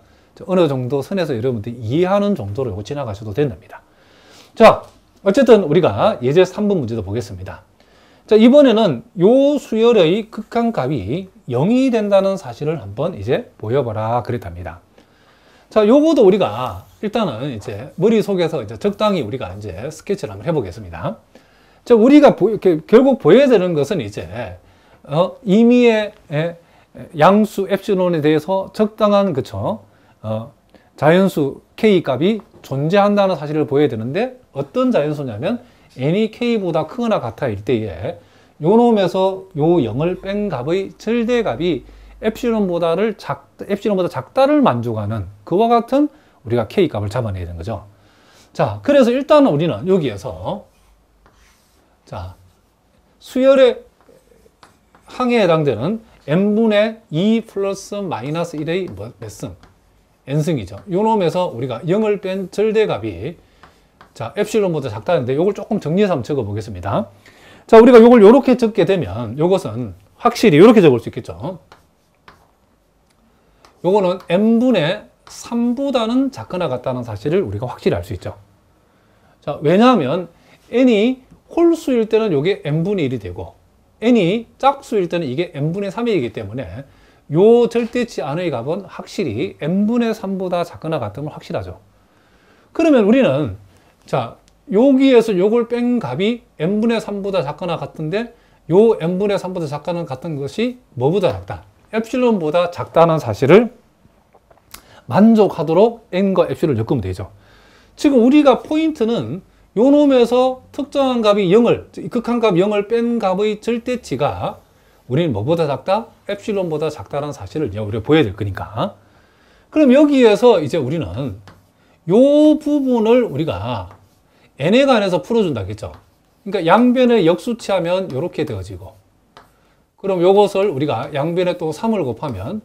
어느 정도 선에서 여러분들이 이해하는 정도로 요거 지나가셔도 된답니다. 자, 어쨌든 우리가 예제 3번 문제도 보겠습니다. 자, 이번에는 요 수열의 극한값이 0이 된다는 사실을 한번 이제 보여봐라 그랬답니다. 자, 요거도 우리가 일단은 이제 머릿속에서 이제 적당히 우리가 이제 스케치를 한번 해보겠습니다. 자, 우리가 결국 보여야 되는 것은 이제 임의의 양수 엡실론에 대해서 적당한 그쵸 자연수 k 값이 존재한다는 사실을 보여야 되는데, 어떤 자연수냐면 n이 k보다 크거나 같아일 때에 요 놈에서 요 0을 뺀 값의 절대값이 엡실론보다 작다를 만족하는 그와 같은 우리가 k 값을 잡아내야 되는 거죠. 자, 그래서 일단은 우리는 여기에서 자, 수열의 항에 해당되는 n분의 2 플러스 마이너스 1의 몇 승? n승이죠. 요 놈에서 우리가 0을 뺀 절대값이 자, 엡실론보다 작다는데 요걸 조금 정리해서 한번 적어 보겠습니다. 자, 우리가 요걸 요렇게 적게 되면 요것은 확실히 요렇게 적을 수 있겠죠. 요거는 n분의 3보다는 작거나 같다는 사실을 우리가 확실히 알 수 있죠. 자, 왜냐하면 n이 홀수일 때는 요게 n분의 1이 되고 n이 짝수일 때는 이게 n분의 3이기 때문에 요 절대치 안의 값은 확실히 n분의 3보다 작거나 같으면 확실하죠. 그러면 우리는 자, 여기에서 요걸 뺀 값이 n분의 3보다 작거나 같은데 요 n분의 3보다 작거나 같은 것이 뭐보다 작다? 엡실론보다 작다는 사실을 만족하도록 n과 엡실론을 엮으면 되죠. 지금 우리가 포인트는 요 놈에서 특정한 값이 0을, 극한값 0을 뺀 값의 절대치가 우리는 뭐보다 작다? 엡실론보다 작다는 사실을 우리가 보여야 될 거니까. 그럼 여기에서 이제 우리는 요 부분을 우리가 n에 관해서 풀어준다겠죠. 그러니까 양변에 역수치하면 이렇게 되어지고, 그럼 요것을 우리가 양변에 또 3을 곱하면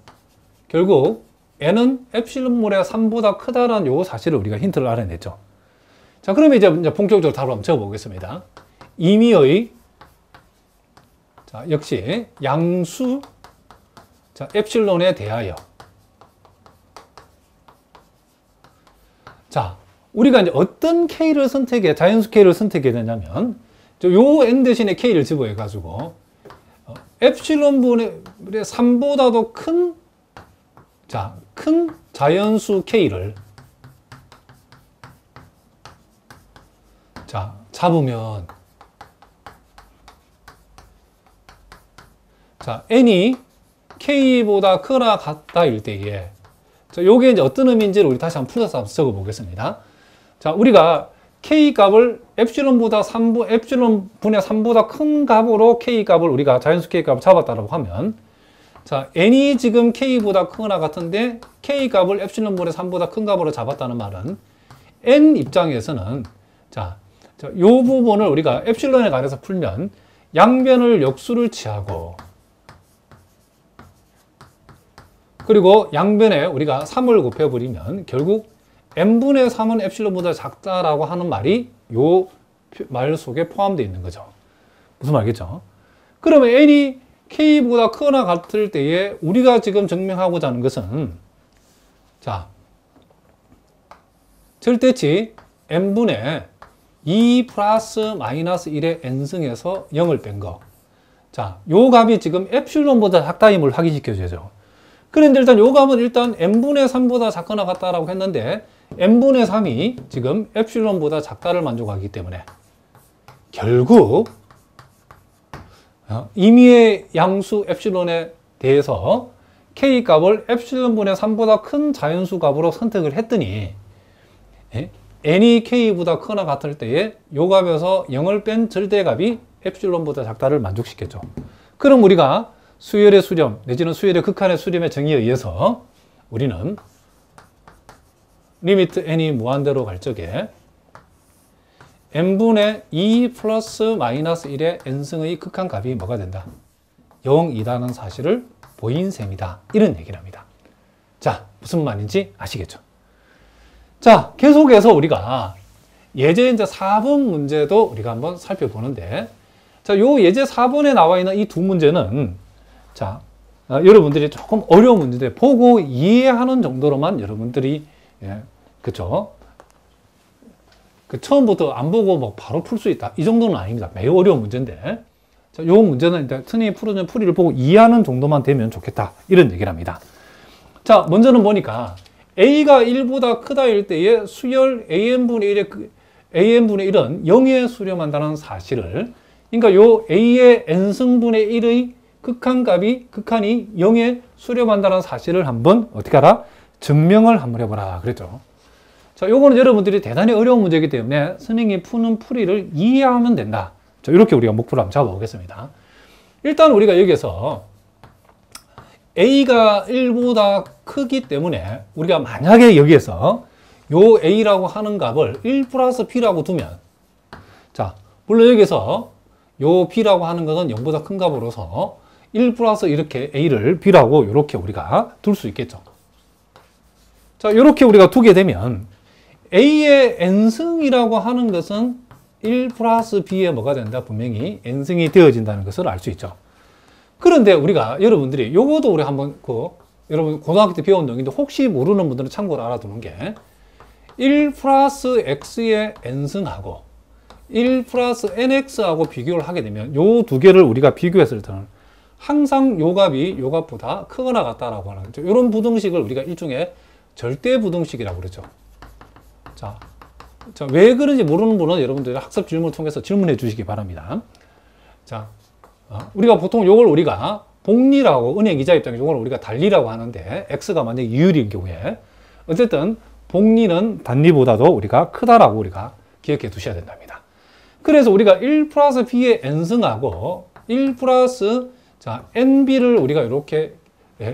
결국 n은 엡실론물의 3보다 크다라는 요 사실을 우리가 힌트를 알아냈죠. 자, 그러면 이제 본격적으로 답을 한번 적어보겠습니다. 임의의 자, 역시 양수 자, 엡실론에 대하여 자, 우리가 이제 어떤 k를 선택해, 자연수 k를 선택해야 되냐면 요 n 대신에 k를 집어해 가지고 엡실론분의 3보다도 큰 자, 큰 자연수 k를 자, 잡으면 자, n이 k보다 크거나 같다일 때에 자, 요게 이제 어떤 의미인지를 우리 다시 한번 풀어서 적어 보겠습니다. 자, 우리가 k 값을 엡실론분의 3보다 큰 값으로 k 값을 우리가 자연수 k 값을 잡았다라고 하면 자, n이 지금 k보다 크거나 같은데 K 값을 엡실론분의 3보다 큰 값으로 잡았다는 말은 N 입장에서는 자, 이 부분을 우리가 엡실론에 관해서 풀면 양변을 역수를 취하고 그리고 양변에 우리가 3을 곱해버리면 결국 n분의 3은 엡실론보다 작다라고 하는 말이 요 말 속에 포함되어 있는 거죠. 무슨 말이겠죠? 그러면 n이 k보다 크거나 같을 때에 우리가 지금 증명하고자 하는 것은 자, 절대치 n분의 2 플러스 마이너스 1의 n승에서 0을 뺀 거. 자, 요 값이 지금 엡실론보다 작다임을 확인시켜줘야죠. 그런데 일단 요 값은 일단 n분의 3보다 작거나 같다라고 했는데 n분의 3이 지금 엡실론보다 작다를 만족하기 때문에 결국 임의의 양수 엡실론에 대해서 k 값을 엡실론분의 3보다 큰 자연수 값으로 선택을 했더니 n이 k보다 크거나 같을 때에 요 값에서 0을 뺀 절대값이 엡실론보다 작다를 만족시켰죠. 그럼 우리가 수열의 수렴 내지는 수열의 극한의 수렴의 정의에 의해서 우리는 리미트 n이 무한대로 갈 적에 n분의 2 플러스 마이너스 1의 n승의 극한값이 뭐가 된다? 0이라는 사실을 보인 셈이다. 이런 얘기를 합니다. 자, 무슨 말인지 아시겠죠? 자, 계속해서 우리가 예제 이제 4번 문제도 우리가 한번 살펴보는데 자, 요 예제 4번에 나와 있는 이 두 문제는 자, 여러분들이 조금 어려운 문제인데 보고 이해하는 정도로만 여러분들이 그쵸? 처음부터 안 보고 뭐 바로 풀 수 있다. 이 정도는 아닙니다. 매우 어려운 문제인데. 자, 요 문제는 일단 선생님이 풀어준 풀이를 보고 이해하는 정도만 되면 좋겠다. 이런 얘기를 합니다. 자, 먼저는 보니까 A가 1보다 크다일 때에 수열 AN분의 1은 0에 수렴한다는 사실을 그러니까 요 A의 N승분의 1의 극한이 0에 수렴한다는 사실을 한번 어떻게 하라? 증명을 한번 해보라. 그랬죠. 자, 요거는 여러분들이 대단히 어려운 문제이기 때문에 선생님이 푸는 풀이를 이해하면 된다. 자, 이렇게 우리가 목표를 한번 잡아보겠습니다. 일단 우리가 여기서 A가 1보다 크기 때문에 우리가 만약에 여기에서 요 A라고 하는 값을 1 플러스 B라고 두면 자, 물론 여기서 요 B라고 하는 것은 0보다 큰 값으로서 1 플러스 이렇게 A를 B라고 이렇게 우리가 둘 수 있겠죠. 자, 이렇게 우리가 두게 되면 A의 N승이라고 하는 것은 1 플러스 B에 뭐가 된다? 분명히 N승이 되어진다는 것을 알 수 있죠. 그런데 우리가 여러분들이 요것도 우리 한번 여러분 고등학교 때 배운 내용인데 혹시 모르는 분들은 참고로 알아두는 게 1 플러스 X의 N승하고 1 플러스 NX하고 비교를 하게 되면 요 두 개를 우리가 비교했을 때는 항상 요 값이 요 값보다 크거나 같다라고 하는 거죠. 이런 부등식을 우리가 일종의 절대 부등식이라고 그러죠. 자, 왜 그런지 모르는 분은 여러분들이 학습 질문을 통해서 질문해 주시기 바랍니다. 자, 우리가 보통 요걸 우리가 복리라고 은행 이자 입장에서 요걸 우리가 단리라고 하는데 x가 만약에 유율인 경우에 어쨌든 복리는 단리보다도 우리가 크다라고 우리가 기억해 두셔야 된답니다. 그래서 우리가 1 플러스 b의 n승하고 1 플러스 자, nb를 우리가 이렇게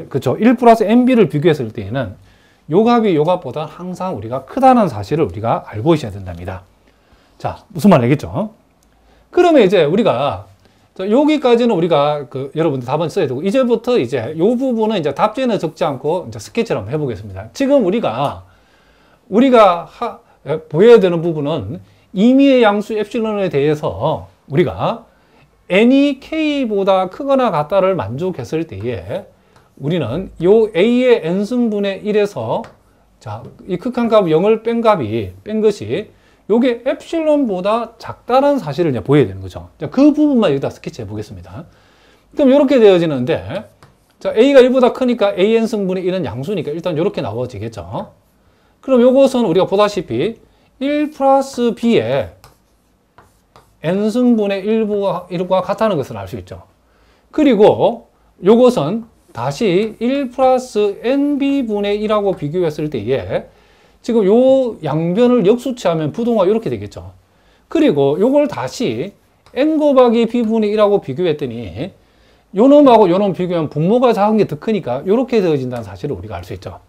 그렇죠. 1 플러스 nb를 비교했을 때에는 요 값이 요 값보다 항상 우리가 크다는 사실을 우리가 알고 있어야 된답니다. 자, 무슨 말 알겠죠? 그러면 이제 우리가 자, 여기까지는 우리가 여러분들 답은 써야 되고 이제부터 이제 요 부분은 이제 답지에는 적지 않고 이제 스케치를 한번 해보겠습니다. 지금 우리가 보여야 되는 부분은 임의의 양수 엡실론에 대해서 우리가 n이 k보다 크거나 같다를 만족했을 때에 우리는 요 a의 n승분의 1에서 자, 이 극한값 0을 뺀 것이 요게 엡실론보다 작다는 사실을 이제 보여야 되는 거죠. 자, 그 부분만 여기다 스케치해 보겠습니다. 그럼 이렇게 되어지는데 자, a가 1보다 크니까 an승분의 1은 양수니까 일단 이렇게 나와지겠죠. 그럼 요것은 우리가 보다시피 1 플러스 b의 n승분의 1과 같다는 것을 알 수 있죠. 그리고 요것은 다시 1 플러스 nb분의 1하고 비교했을 때에 지금 요 양변을 역수치하면 부동화 이렇게 되겠죠. 그리고 요걸 다시 n 곱하기 b분의 1하고 비교했더니 요 놈하고 요 놈 비교하면 분모가 작은 게 더 크니까 이렇게 되어진다는 사실을 우리가 알 수 있죠.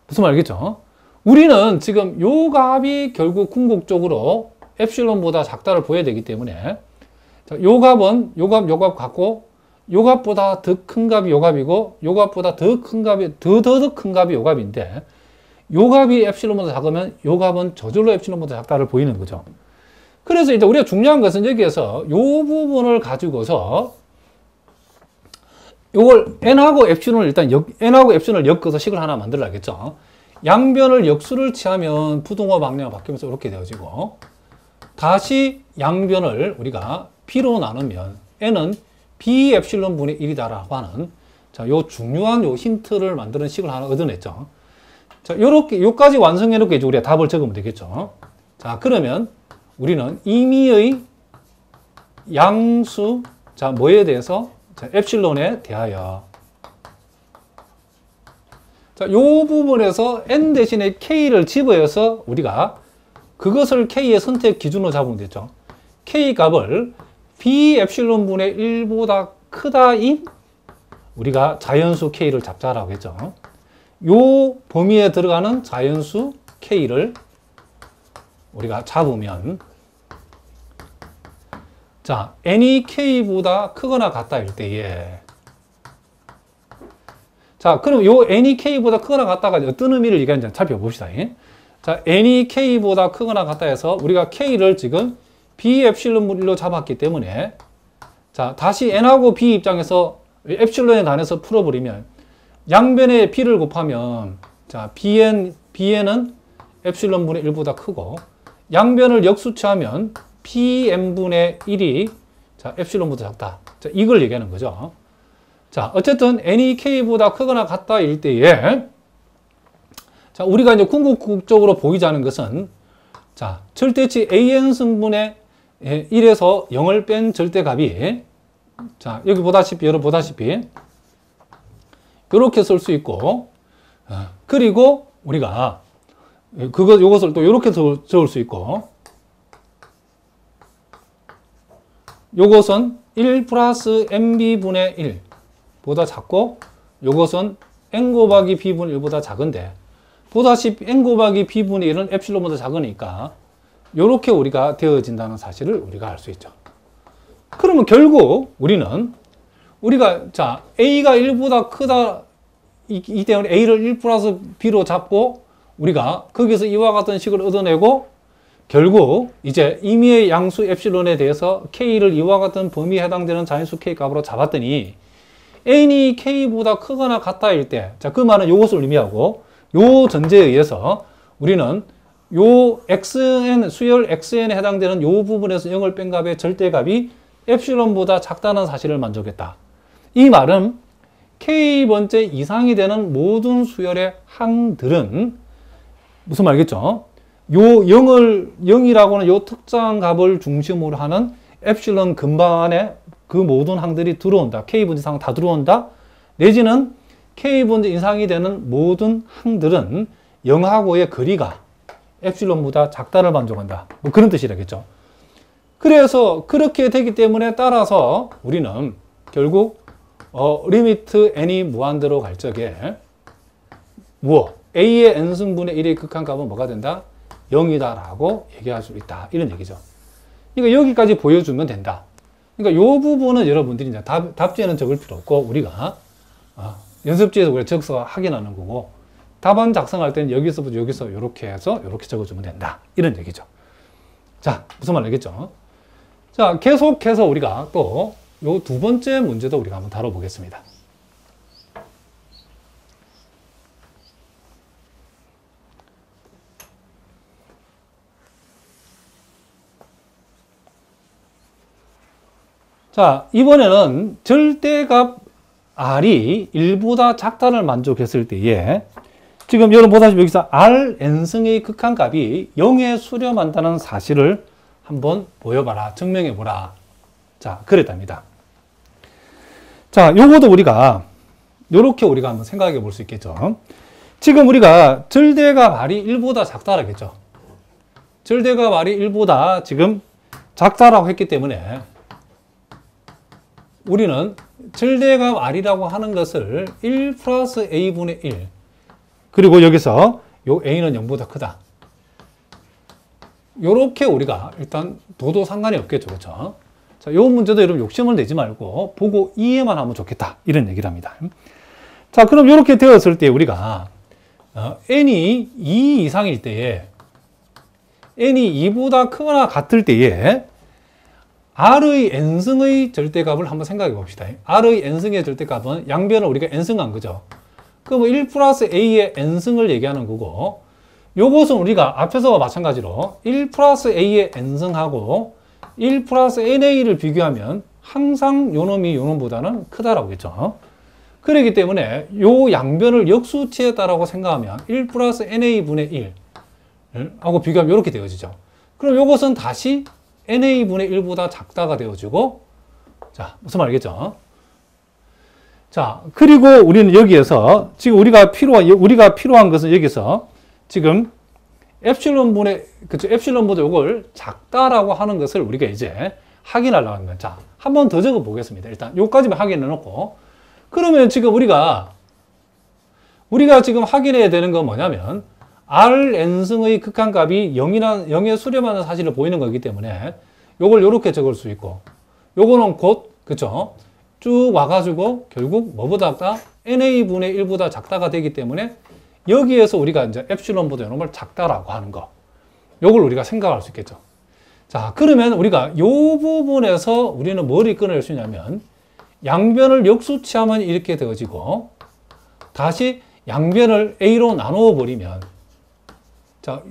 무슨 말이겠죠? 우리는 지금 요 값이 결국 궁극적으로 엡실론보다 작다를 보여야 되기 때문에 요 값은 요 값 같고 요 값보다 더 큰 값이 요 값이고 요 값보다 더 큰 값이 더 큰 값이 요 값인데 요 값이 엡실론보다 작으면 요 값은 저절로 엡실론보다 작다를 보이는 거죠. 그래서 이제 우리가 중요한 것은 여기에서 요 부분을 가지고서 요걸 n하고 엡실론을 일단 n하고 엡실론을 엮어서 식을 하나 만들어야겠죠. 양변을 역수를 취하면 부동호 방향이 바뀌면서 이렇게 되어지고 다시 양변을 우리가 b로 나누면 n은 b 엡실론 분의 1이다라고 하는 자, 요 중요한 요 힌트를 만드는 식을 하나 얻어냈죠. 자, 요렇게 요까지 완성해 놓고 이제 우리가 답을 적으면 되겠죠. 자, 그러면 우리는 임의의 양수 자, 뭐에 대해서 자, 엡실론에 대하여 자, 요 부분에서 n 대신에 k를 집어여서 우리가 그것을 k의 선택 기준으로 잡으면 되죠. k 값을 b 엡실론 분의 1보다 크다인 우리가 자연수 k를 잡자라고 했죠. 요 범위에 들어가는 자연수 k를 우리가 잡으면 자, n이 k보다 크거나 같다일 때에 자, 그럼 요 n이 k보다 크거나 같다가 어떤 의미를 얘기하는지 살펴봅시다. 자, n이 k보다 크거나 같다 해서 우리가 k를 지금 b 엡실론 1로 잡았기 때문에 자, 다시 n하고 b 입장에서 엡실론에 관해서 풀어버리면 양변에 b를 곱하면 자, bn은 엡실론 분의 1보다 크고 양변을 역수치하면 pn분의 1이 자, 엡실론보다 작다. 자, 이걸 얘기하는 거죠. 자, 어쨌든 n이 k보다 크거나 같다일 때에 자, 우리가 이제 궁극적으로 보이지 않은 것은 자, 절대치 an 승분의 1에서 0을 뺀 절대값이 자, 여기 보다시피 이렇게 쓸 수 있고 그리고 우리가 요것을 또 이렇게 적을 수 있고 요것은 1 플러스 nb분의 1 보다 작고 요것은 n 곱하기 b분의 1보다 작은데 보다시피 n 곱하기 b분의 1은 엡실론보다 작으니까 요렇게 우리가 되어진다는 사실을 우리가 알 수 있죠. 그러면 결국 우리가 자 a가 1보다 크다 이 때문에 a를 1 플러스 b로 잡고 우리가 거기서 이와 같은 식을 얻어내고 결국 이제 임의의 양수 엡실론에 대해서 k를 이와 같은 범위에 해당되는 자연수 k 값으로 잡았더니 n이 k보다 크거나 같다일 때, 자, 그 말은 이것을 의미하고 요 전제에 의해서 우리는 요 xn, 수열 xn에 해당되는 요 부분에서 0을 뺀 값의 절대값이 엡실론보다 작다는 사실을 만족했다. 이 말은 k번째 이상이 되는 모든 수열의 항들은 무슨 말이겠죠? 요 0이라고는 요 특정 값을 중심으로 하는 엡실론 근방 안에 그 모든 항들이 들어온다. k분의 이상 다 들어온다. 내지는 k분의 이상이 되는 모든 항들은 0하고의 거리가 엡실론보다 작다를 만족한다. 뭐 그런 뜻이라겠죠. 그래서 그렇게 되기 때문에 따라서 우리는 결국 리미트 n이 무한대로 갈 적에 a의 n승분의 1의 극한값은 뭐가 된다? 0이다라고 얘기할 수 있다. 이런 얘기죠. 그러니까 여기까지 보여주면 된다. 그러니까 이 부분은 여러분들이 이제 답지에는 적을 필요 없고 우리가 연습지에서 우리가 적어서 확인하는 거고 답안 작성할 때는 여기서부터 여기서 이렇게 해서 이렇게 적어주면 된다. 이런 얘기죠. 자, 무슨 말 알겠죠? 자, 계속해서 우리가 또 요 두 번째 문제도 우리가 한번 다뤄보겠습니다. 자, 이번에는 절대값 r이 1보다 작다를 만족했을 때에 지금 여러분 보다시피 여기서 r n승의 극한값이 0에 수렴한다는 사실을 한번 보여봐라. 증명해보라. 자, 그랬답니다. 자, 요것도 우리가 요렇게 우리가 한번 생각해 볼 수 있겠죠. 지금 우리가 절대값 r이 1보다 작다라겠죠. 절대값 r이 1보다 지금 작다라고 했기 때문에 우리는 절대값 r이라고 하는 것을 1 플러스 a분의 1 그리고 여기서 요 A는 0보다 크다. 요렇게 우리가 일단 둬도 상관이 없겠죠. 그렇죠? 자, 요 문제도 여러분 욕심을 내지 말고 보고 이해만 하면 좋겠다. 이런 얘기를 합니다. 자, 그럼 이렇게 되었을 때 우리가 n이 2 이상일 때에 n이 2보다 크거나 같을 때에 r의 n승의 절대값을 한번 생각해 봅시다. r의 n승의 절대값은 양변을 우리가 n승한 거죠. 그럼 1 플러스 a의 n승을 얘기하는 거고, 요것은 우리가 앞에서와 마찬가지로 1 플러스 a의 n승하고 1 플러스 na를 비교하면 항상 요놈이 요놈보다는 크다라고 했죠. 그렇기 때문에 요 양변을 역수치했다라고 생각하면 1 플러스 na분의 1 하고 비교하면 이렇게 되어지죠. 그럼 요것은 다시 na분의 1보다 작다가 되어지고, 자, 무슨 말이겠죠? 자, 그리고 우리는 여기에서 지금 우리가 필요한 것은 여기서 지금 엡실론보다 요걸 작다라고 하는 것을 우리가 이제 확인하려고 하는 거예요. 자, 한 번 더 적어 보겠습니다. 일단 요까지만 확인해 놓고, 그러면 지금 우리가 지금 확인해야 되는 건 뭐냐면 Rn승의 극한값이 0에 수렴하는 사실을 보이는 거기 때문에 요걸 요렇게 적을 수 있고, 요거는 곧, 그쵸? 쭉 와가지고 결국 뭐보다 작다? na분의 1보다 작다가 되기 때문에 여기에서 우리가 이제 엡실론보다 요놈을 작다라고 하는 거, 요걸 우리가 생각할 수 있겠죠. 자, 그러면 우리가 요 부분에서 우리는 뭘 꺼낼 수 있냐면 양변을 역수치하면 이렇게 되어지고, 다시 양변을 a로 나누어 버리면, 자,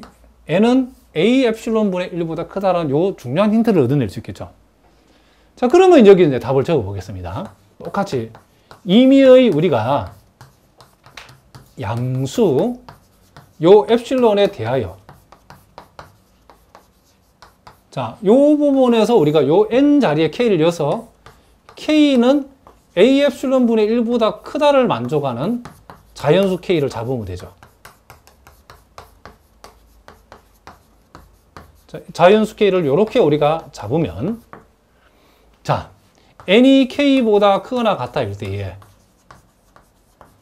n은 a 엡실론분의 1보다 크다라는 요 중요한 힌트를 얻어낼 수 있겠죠. 자, 그러면 여기 이제 답을 적어 보겠습니다. 똑같이 임의의 우리가 양수 요 엡실론에 대하여, 자, 요 부분에서 우리가 요 n 자리에 k를 넣어서 k는 a 엡실론분의 1보다 크다를 만족하는 자연수 k를 잡으면 되죠. 자, 자연수 k를 이렇게 우리가 잡으면, 자, n이 k보다 크거나 같다 일 때에,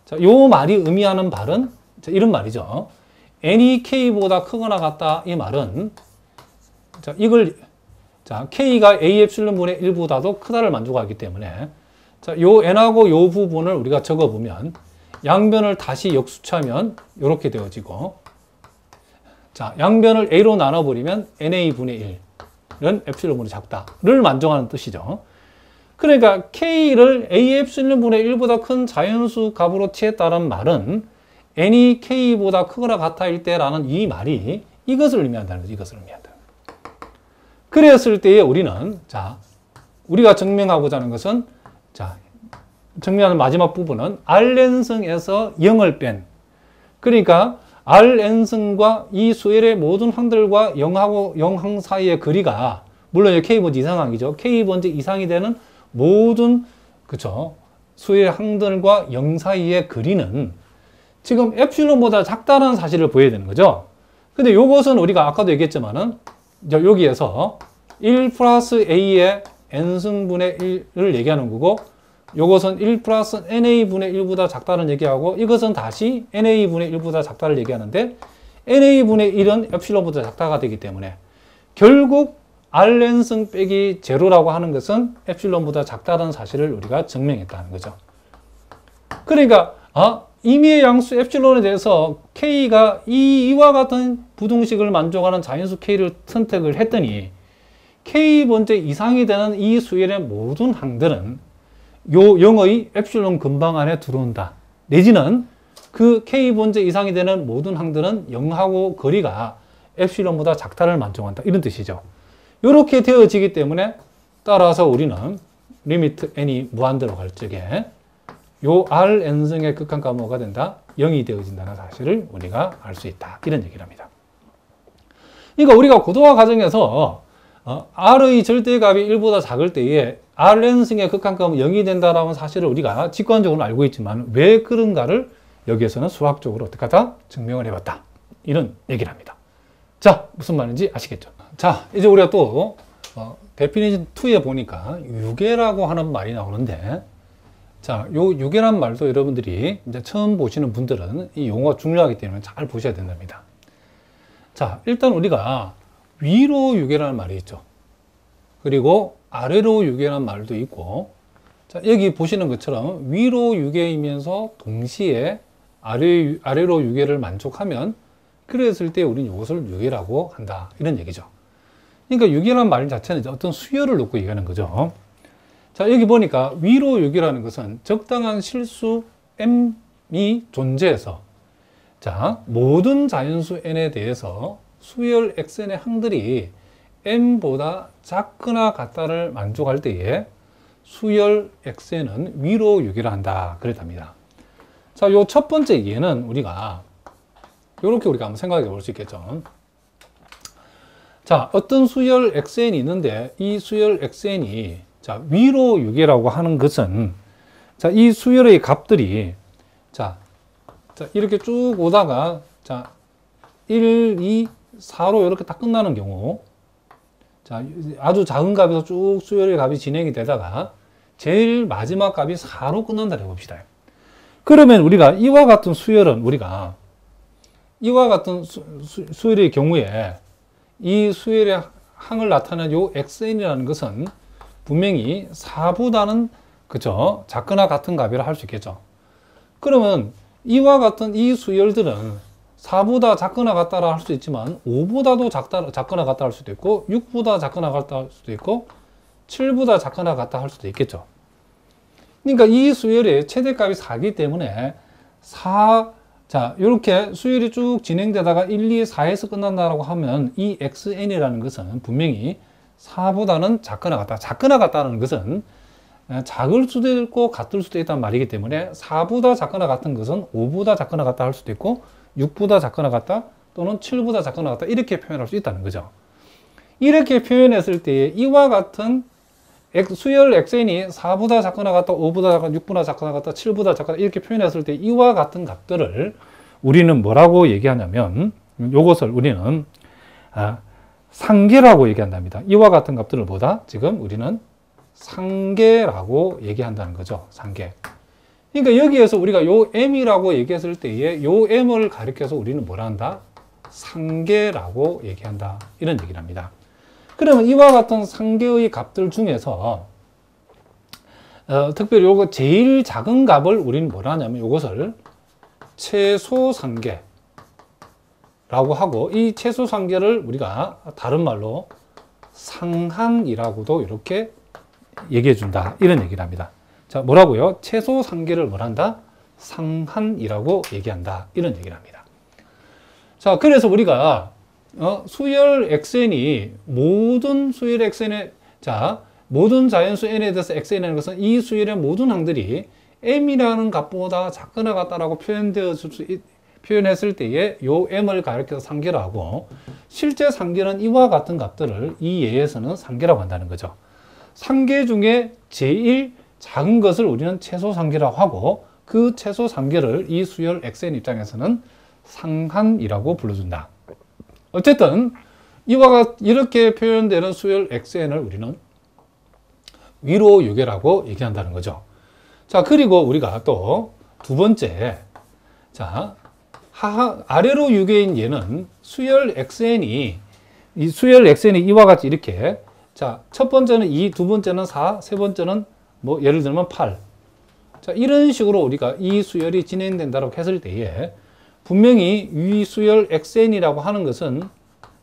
자, 요 말이 의미하는 바는, 자, 이런 말이죠. n이 k보다 크거나 같다 이 말은, 자, 자, k가 a 엡실론분의 1보다도 크다를 만족하기 때문에, 자, 요 n하고 요 부분을 우리가 적어보면 양변을 다시 역수치하면 이렇게 되어지고, 자, 양변을 a로 나눠버리면 na분의 1은 엡실론분의 작다를 만족하는 뜻이죠. 그러니까 k를 a 엡실론분의 1보다 큰 자연수 값으로 취했다는 말은 n이 k보다 크거나 같아일 때라는 이 말이 이것을 의미한다는 거죠. 이것을 의미한다는 거죠. 그랬을 때에 우리는, 자, 우리가 증명하고자 하는 것은, 자, 증명하는 마지막 부분은 Rn승에서 0을 뺀, 그러니까 Rn승과 이 수열의 모든 항들과 0하고 0항 사이의 거리가, 물론 K번째 이상항이죠. K번째 이상이 되는 모든, 그쵸, 수열의 항들과 0 사이의 거리는 지금 엡실론보다 작다는 사실을 보여야 되는 거죠. 근데 이것은 우리가 아까도 얘기했지만은, 여기에서 1 플러스 a의 n승분의 1을 얘기하는 거고, 요것은 1 플러스 na분의 1보다 작다는 얘기하고, 이것은 다시 na분의 1보다 작다를 얘기하는데, na분의 1은 엡실론보다 작다가 되기 때문에 결국 Rn승 빼기 제로라고 하는 것은 엡실론보다 작다는 사실을 우리가 증명했다는 거죠. 그러니까 임의의 양수 엡실론에 대해서 K가 이와 같은 부등식을 만족하는 자연수 K를 선택을 했더니 K번째 이상이 되는 이 수열의 모든 항들은 요 0의 엡실론 근방 안에 들어온다. 내지는 그 K번째 이상이 되는 모든 항들은 0하고 거리가 엡실론보다 작다를 만족한다. 이런 뜻이죠. 이렇게 되어지기 때문에 따라서 우리는 리미트 n이 무한대로 갈 적에 요 Rn승의 극한값은 뭐가 된다? 0이 되어진다는 사실을 우리가 알 수 있다. 이런 얘기를 합니다. 그러니까 우리가 고도화 과정에서 R의 절대값이 1보다 작을 때에 Rn승의 극한값은 0이 된다라는 사실을 우리가 직관적으로 알고 있지만 왜 그런가를 여기에서는 수학적으로 어떻게 하다? 증명을 해봤다. 이런 얘기를 합니다. 자, 무슨 말인지 아시겠죠? 자, 이제 우리가 또 데피니션 2에 보니까 유계라고 하는 말이 나오는데 자, 요 유계란 말도 여러분들이 이제 처음 보시는 분들은 이 용어가 중요하기 때문에 잘 보셔야 된답니다. 자, 일단 우리가 위로 유계라는 말이 있죠. 그리고 아래로 유계라는 말도 있고, 자, 여기 보시는 것처럼 위로 유계이면서 동시에 아래로 유계를 만족하면, 그랬을 때 우리는 이것을 유계라고 한다, 이런 얘기죠. 그러니까 유계라는 말 자체는 이제 어떤 수열을 놓고 얘기하는 거죠. 자, 여기 보니까 위로 유계라는 것은 적당한 실수 m이 존재해서, 자, 모든 자연수 n에 대해서 수열 xn의 항들이 m보다 작거나 같다를 만족할 때에 수열 xn은 위로 유계를 한다, 그랬답니다. 자, 요 첫 번째 예는 우리가 이렇게 우리가 한번 생각해 볼 수 있겠죠. 자, 어떤 수열 xn이 있는데 이 수열 xn이 자, 위로 유계라고 하는 것은, 자, 이 수열의 값들이, 자, 이렇게 쭉 오다가, 자, 1, 2, 4로 이렇게 딱 끝나는 경우, 자, 아주 작은 값에서 쭉 수열의 값이 진행이 되다가, 제일 마지막 값이 4로 끝난다고 해봅시다. 그러면 우리가 이와 같은 수열은 우리가, 이와 같은 수열의 경우에, 이 수열의 항을 나타내는 요 xn이라는 것은, 분명히 4보다는 그죠, 작거나 같은 값이라 할 수 있겠죠. 그러면 이와 같은 이 수열들은 4보다 작거나 같다라 할 수도 있지만 5보다도 작거나 같다 할 수도 있고 6보다 작거나 같다 할 수도 있고 7보다 작거나 같다 할 수도 있겠죠. 그러니까 이 수열의 최대값이 4이기 때문에 자, 이렇게 수열이 쭉 진행되다가 1, 2, 4에서 끝난다라고 하면 이 xn이라는 것은 분명히 4보다는 작거나 같다. 작거나 같다는 것은 작을 수도 있고 같을 수도 있다는 말이기 때문에 4보다 작거나 같은 것은 5보다 작거나 같다 할 수도 있고 6보다 작거나 같다 또는 7보다 작거나 같다, 이렇게 표현할 수 있다는 거죠. 이렇게 표현했을 때 이와 같은 수열 xn이 4보다 작거나 같다, 5보다 작거나, 6보다 작거나 같다, 7보다 작거나 이렇게 표현했을 때 이와 같은 값들을 우리는 뭐라고 얘기하냐면, 이것을 우리는 상계라고 얘기한답니다. 이와 같은 값들을 보다 지금 우리는 상계라고 얘기한다는 거죠. 상계. 그러니까 여기에서 우리가 요 m이라고 얘기했을 때에 요 m을 가리켜서 우리는 뭐라 한다? 상계라고 얘기한다, 이런 얘기를 합니다. 그러면 이와 같은 상계의 값들 중에서 특별히 요거 제일 작은 값을 우리는 뭐라 하냐면 이것을 최소상계 라고 하고, 이 최소상계를 우리가 다른 말로 상한이라고도 이렇게 얘기해 준다, 이런 얘기를 합니다. 자, 뭐라고요? 최소상계를 뭘 한다? 상한이라고 얘기한다, 이런 얘기를 합니다. 자, 그래서 우리가 수열 xn이 모든 수열 xn의, 자, 모든 자연수 n에 대해서 xn이라는 것은 이 수열의 모든 항들이 m이라는 값보다 작거나 같다라고 표현했을 때에 요 m을 가리켜서 상계로 하고, 실제 상계는 이와 같은 값들을 이 예에서는 상계라고 한다는 거죠. 상계 중에 제일 작은 것을 우리는 최소상계라고 하고, 그 최소상계를 이 수열 xn 입장에서는 상한이라고 불러준다. 어쨌든 이렇게 표현되는 수열 xn을 우리는 위로 유계라고 얘기한다는 거죠. 자, 그리고 우리가 또 두 번째, 자, 아래로 유계인 얘는 수열 xn이 이와 같이 이렇게, 자, 첫 번째는 2, 두 번째는 4, 세 번째는 뭐 예를 들면 8. 자, 이런 식으로 우리가 이 수열이 진행된다고 했을 때에 분명히 이 수열 xn이라고 하는 것은,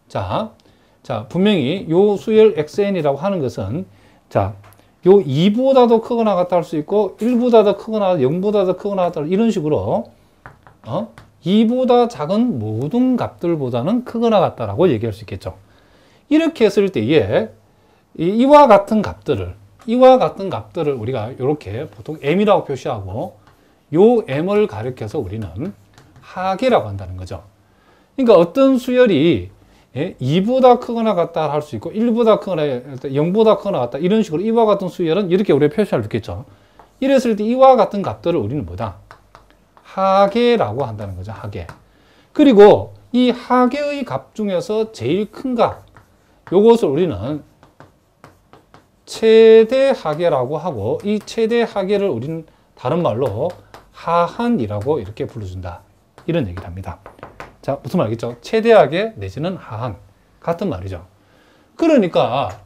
자, 분명히 요 수열 xn이라고 하는 것은, 자, 요 2보다도 크거나 같다 할 수 있고 1보다 더 크거나 0보다 더 크거나 같다, 이런 식으로 2보다 작은 모든 값들보다는 크거나 같다라고 얘기할 수 있겠죠. 이렇게 했을 때에 이와 같은 값들을 우리가 이렇게 보통 m이라고 표시하고, 요 m을 가리켜서 우리는 하계라고 한다는 거죠. 그러니까 어떤 수열이 2보다 크거나 같다 할 수 있고 1보다 크거나 0보다 크거나 같다, 이런 식으로 이와 같은 수열은 이렇게 우리가 표시할 수 있겠죠. 이랬을 때 이와 같은 값들을 우리는 뭐다? 하계라고 한다는 거죠. 하계. 그리고 이 하계의 값 중에서 제일 큰 값, 요것을 우리는 최대 하계라고 하고, 이 최대 하계를 우리는 다른 말로 하한이라고 이렇게 불러준다. 이런 얘기를 합니다. 자, 무슨 말이겠죠? 최대하게 내지는 하한. 같은 말이죠. 그러니까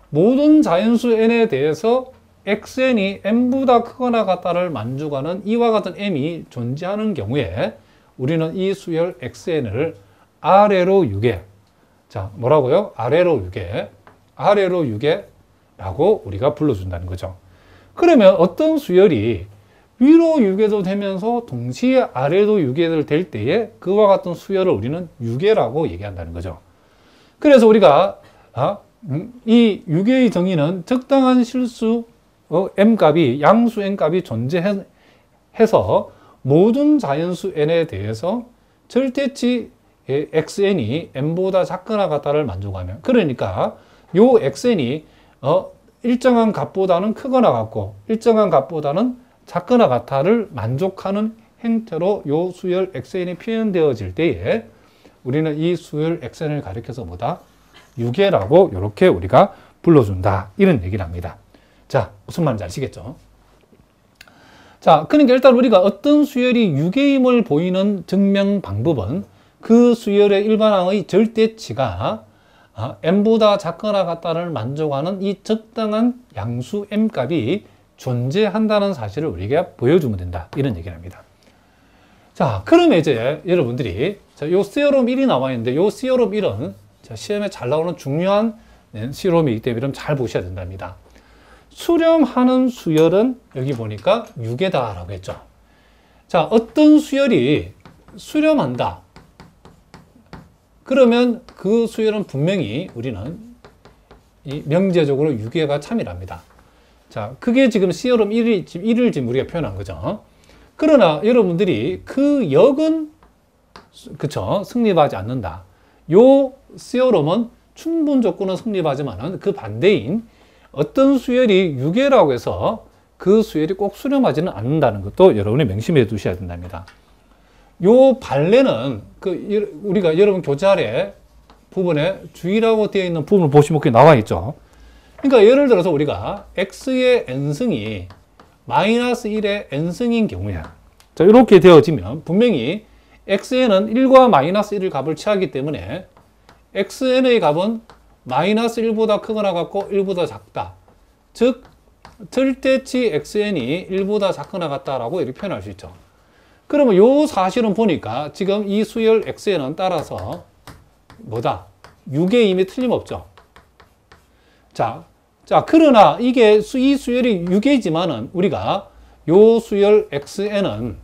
모든 자연수 n에 대해서 xn이 n보다 크거나 같다를 만족하는 이와 같은 m이 존재하는 경우에 우리는 이 수열 xn을 아래로 유계. 자, 뭐라고요? 아래로 유계. 아래로 유계라고 우리가 불러준다는 거죠. 그러면 어떤 수열이 위로 유계도 되면서 동시에 아래로 유계될 때에 그와 같은 수열을 우리는 유계라고 얘기한다는 거죠. 그래서 우리가 이 유계의 정의는 적당한 실수 m값이 양수 n값이 존재해서 모든 자연수 n에 대해서 절대치 xn이 n보다 작거나 같다를 만족하면, 그러니까 요 xn이 일정한 값보다는 크거나 같고 일정한 값보다는 작거나 같다를 만족하는 형태로 요 수열 xn이 표현되어질 때에 우리는 이 수열 xn을 가리켜서 뭐다? 유계라고 이렇게 우리가 불러준다. 이런 얘기를 합니다. 자, 무슨 말인지 아시겠죠? 자, 그러니까 일단 우리가 어떤 수열이 유계임을 보이는 증명 방법은 그 수열의 일반항의 절대치가 n보다 작거나 같다를 만족하는 이 적당한 양수 m 값이 존재한다는 사실을 우리가 보여주면 된다. 이런 얘기를 합니다. 자, 그러면 이제 여러분들이 요 시어럼 1이 나와 있는데 요 시어럼 1은 시험에 잘 나오는 중요한 시어럼이기 때문에 잘 보셔야 된답니다. 수렴하는 수열은 여기 보니까 유계다라고 했죠. 자, 어떤 수열이 수렴한다. 그러면 그 수열은 분명히 우리는 이 명제적으로 유계가 참이랍니다. 자, 그게 지금 시어럼 1을 지금 우리가 표현한 거죠. 그러나 여러분들이 그 역은 그쵸, 승립하지 않는다. 요 시어럼은 충분 조건은 승립하지만은 그 반대인 어떤 수열이 유계라고 해서 그 수열이 꼭 수렴하지는 않는다는 것도 여러분이 명심해 두셔야 된답니다. 요 반례는 우리가 여러분 교재 아래 부분에 주의라고 되어 있는 부분을 보시면 그게 나와 있죠. 그러니까 예를 들어서 우리가 x의 n승이 마이너스 1의 n승인 경우에 자, 이렇게 되어지면 분명히 xn은 1과 마이너스 1을 값을 취하기 때문에 xn의 값은 마이너스 1보다 크거나 같고 1보다 작다. 즉 절대치 xn이 1보다 작거나 같다라고 이렇게 표현할 수 있죠. 그러면 요 사실은 보니까 지금 이 수열 xn은 따라서 뭐다? 유계임이 틀림없죠. 자, 그러나 이게 이 수열이 유계이지만은 우리가 요 수열 xn은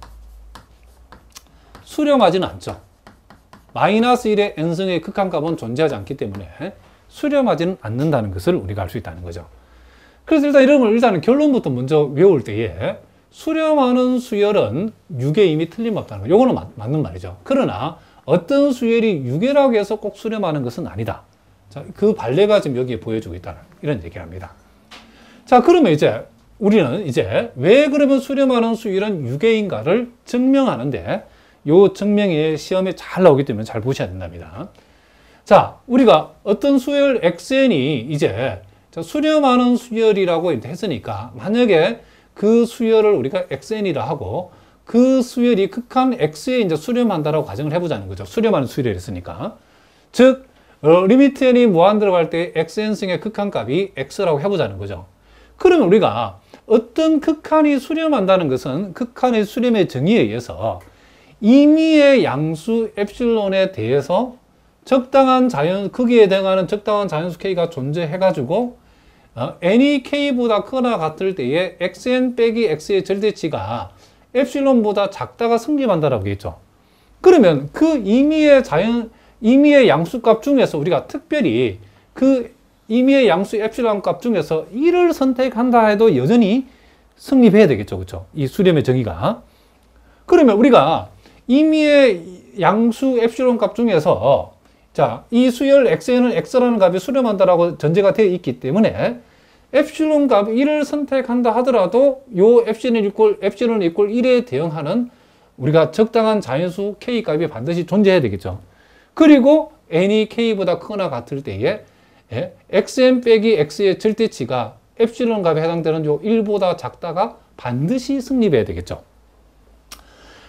수렴하지는 않죠. 마이너스 1의 n승의 극한값은 존재하지 않기 때문에 수렴하지는 않는다는 것을 우리가 알 수 있다는 거죠. 그래서 일단은 결론부터 먼저 외울 때에 수렴하는 수열은 유계임이 틀림없다는 거. 요거는 맞는 말이죠. 그러나 어떤 수열이 유계라고 해서 꼭 수렴하는 것은 아니다. 자, 그 반례가 지금 여기에 보여주고 있다는 이런 얘기를 합니다. 자, 그러면 이제 우리는 왜 그러면 수렴하는 수열은 유계인가를 증명하는데 요 증명이 시험에 잘 나오기 때문에 잘 보셔야 된답니다. 자, 우리가 어떤 수열 xn이 수렴하는 수열이라고 했으니까 만약에 그 수열을 우리가 xn이라 하고 그 수열이 극한 x에 수렴한다라고 가정을 해보자는 거죠. 수렴하는 수열이 있으니까. 즉, 리미트 n이 무한 들어갈 때 xn승의 극한값이 x라고 해보자는 거죠. 그러면 우리가 어떤 극한이 수렴한다는 것은 극한의 수렴의 정의에 의해서 임의의 양수 엡실론에 대해서 크기에 해당하는 적당한 자연수 k가 존재해가지고 n이 k보다 크거나 같을 때에 xn 빼기 x의 절대치가 엡실론보다 작다가 승립한다라고 했죠. 그러면 그 임의의 양수값 중에서 우리가 특별히 그 임의의 양수 엡실론 값 중에서 1을 선택한다 해도 여전히 성립해야 되겠죠. 그렇죠? 이 수렴의 정의가. 그러면 우리가 임의의 양수 엡실론 값 중에서 자, 이 수열 xn은 x라는 값이 수렴한다라고 전제가 되어 있기 때문에 엡실론 값 1을 선택한다 하더라도 요 엡실론 이퀄 1에 대응하는 우리가 적당한 자연수 k 값이 반드시 존재해야 되겠죠. 그리고 n이 k보다 크거나 같을 때에 xn 빼기 x의 절대치가 엡실론 값에 해당되는 요 1보다 작다가 반드시 승립해야 되겠죠.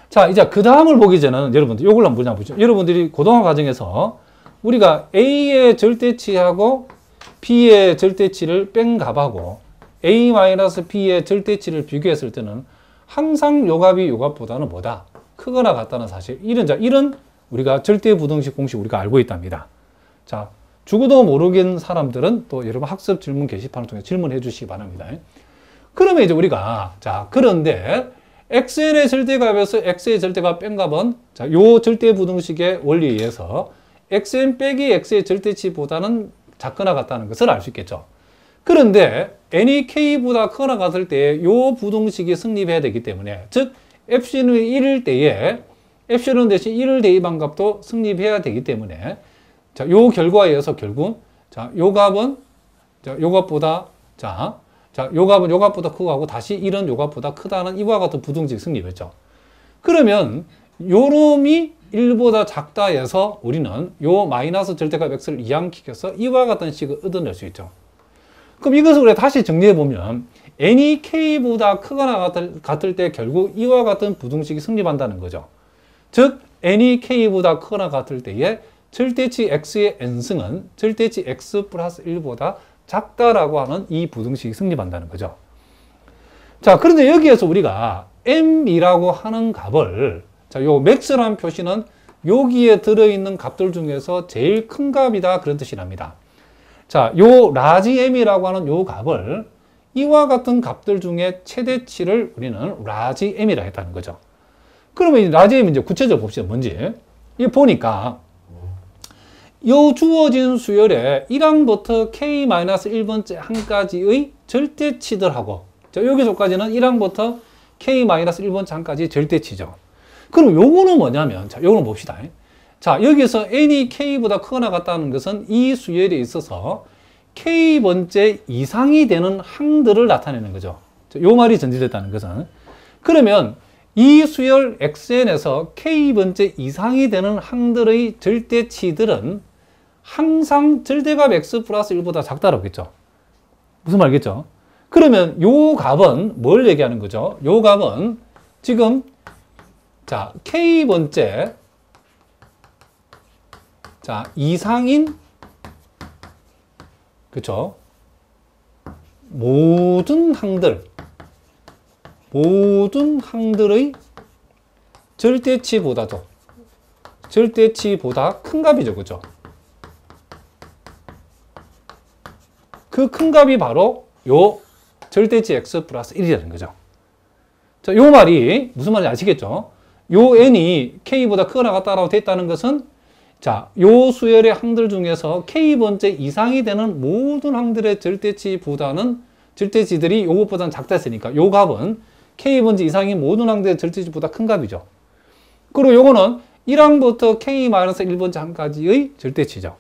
자, 이제 그 다음을 보기 전에는 여러분들 이걸 한번 보죠. 여러분들이 고등학교 과정에서 우리가 A의 절대치하고 B의 절대치를 뺀 값하고 A-B의 절대치를 비교했을 때는 항상 요 값이 요 값보다는 뭐다? 크거나 같다는 사실. 이런 우리가 절대부등식 공식 우리가 알고 있답니다. 자, 죽어도 모르는 사람들은 또 여러분 학습 질문 게시판을 통해 질문해 주시기 바랍니다. 그러면 이제 우리가, 자, 그런데 xn의 절대값에서 x의 절대값 뺀 값은, 자, 요 절대부등식의 원리에 의해서 xn 빼기 x의 절대치보다는 작거나 같다는 것을 알 수 있겠죠. 그런데 n이 k보다 크거나 같을 때 요 부등식이 승립해야 되기 때문에, 즉 fc는 1일 때에 fc는 대신 1을 대입한 값도 승립해야 되기 때문에, 자, 요 결과에 의해서 결국, 자, 요 값은, 자, 요 값보다, 자, 요 값은 요 값보다 크고 하고 다시 1은 요 값보다 크다는 이와 같은 부등식 승립했죠. 그러면 요 놈이 1보다 작다 해서 우리는 요 마이너스 절대값 x를 이항시켜서 이와 같은 식을 얻어낼 수 있죠. 그럼 이것을 우리가 다시 정리해 보면 n이 k보다 크거나 같을 때 결국 이와 같은 부등식이 승립한다는 거죠. 즉 n이 k보다 크거나 같을 때에 절대치 x의 n승은 절대치 x 플러스 1보다 작다라고 하는 이 부등식이 승립한다는 거죠. 자, 그런데 여기에서 우리가 m이라고 하는 값을, 자, 요 max라는 표시는 여기에 들어있는 값들 중에서 제일 큰 값이다, 그런 뜻이랍니다. 자, 요 라지 m이라고 하는 요 값을 이와 같은 값들 중에 최대치를 우리는 라지 m이라 했다는 거죠. 그러면 이 라지 m 이제 구체적으로 봅시다. 뭔지. 이 보니까 요 주어진 수열에 1항부터 k-1번째 항까지의 절대치들하고, 자, 여기서까지는 1항부터 k-1번째 항까지 절대치죠. 그럼 요거는 뭐냐면, 자, 요거는 봅시다. 자, 여기서 n이 k보다 크거나 같다는 것은 이 수열에 있어서 k번째 이상이 되는 항들을 나타내는 거죠. 자, 요 말이 전제됐다는 것은. 그러면 이 수열 xn에서 k번째 이상이 되는 항들의 절대치들은 항상 절대값 x 플러스 1보다 작다라고 했죠. 무슨 말이겠죠? 그러면 요 값은 뭘 얘기하는 거죠? 요 값은 지금, 자, k번째, 자, 이상인, 그쵸? 모든 항들의 절대치보다 큰 값이죠. 그죠? 그 큰 값이 바로 요 절대치 x 플러스 1이라는 거죠. 자, 요 말이 무슨 말인지 아시겠죠? 요 n이 k보다 크거나 같다라고 됐다는 것은, 자, 요 수열의 항들 중에서 k번째 이상이 되는 모든 항들의 절대치들이 요것보다는 작다 했으니까 요 값은 k번째 이상인 모든 항들의 절대치보다 큰 값이죠. 그리고 요거는 1항부터 k-1번째 항까지의 절대치죠.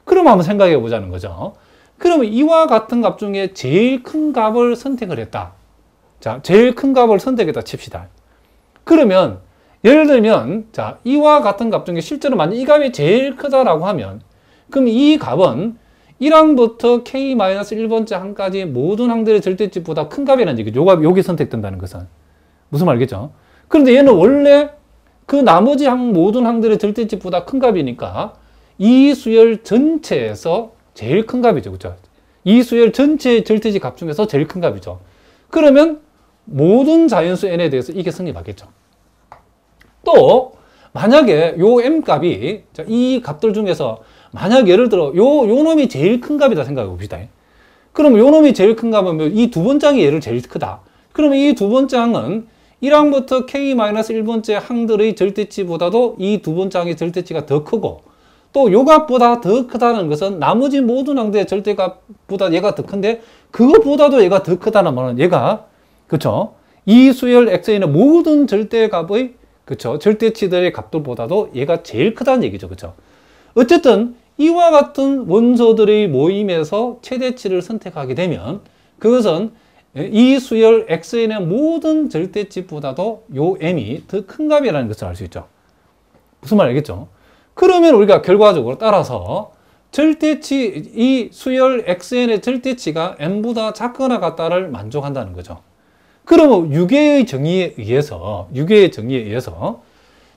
그럼 한번 생각해 보자는 거죠. 그러면 이와 같은 값 중에 제일 큰 값을 선택을 했다. 자, 제일 큰 값을 선택했다 칩시다. 그러면 예를 들면, 자, 이와 같은 값 중에 실제로 만약 이 값이 제일 크다라고 하면, 그럼 이 값은 1항부터 k-1번째 항까지 모든 항들의 절대치보다 큰 값이라는 얘기죠. 요 값이 여기 선택된다는 것은. 무슨 말이겠죠? 그런데 얘는 원래 그 나머지 모든 항들의 절대치보다 큰 값이니까 이 수열 전체에서 제일 큰 값이죠. 그렇죠? 이 수열 전체의 절대치 값 중에서 제일 큰 값이죠. 그러면 모든 자연수 n에 대해서 이게 성립하겠죠. 또 만약에 요 m 값이, 이 값들 중에서 만약 예를 들어 요 놈이 제일 큰 값이다 생각해 봅시다. 그러면 요 놈이 제일 큰 값이면 이 두 번째 항이 얘를 제일 크다. 그러면 이 두 번째 항은 1항부터 k-1번째 항들의 절대치보다도 이 두 번째 항의 절대치가 더 크고, 또 요 값보다 더 크다는 것은 나머지 모든 항들의 절대값보다 얘가 더 큰데 그것보다도 얘가 더 크다는 말은 얘가, 그쵸? 이 수열 xn의 모든 절대값의, 그쵸? 절대치들의 값들보다도 얘가 제일 크다는 얘기죠. 그쵸? 어쨌든 이와 같은 원소들의 모임에서 최대치를 선택하게 되면 그것은 이 수열 xn의 모든 절대치보다도 요 m이 더 큰 값이라는 것을 알 수 있죠. 무슨 말 알겠죠? 그러면 우리가 결과적으로 따라서 절대치, 이 수열 xn의 절대치가 n보다 작거나 같다를 만족한다는 거죠. 그러면 유계의 정의에 의해서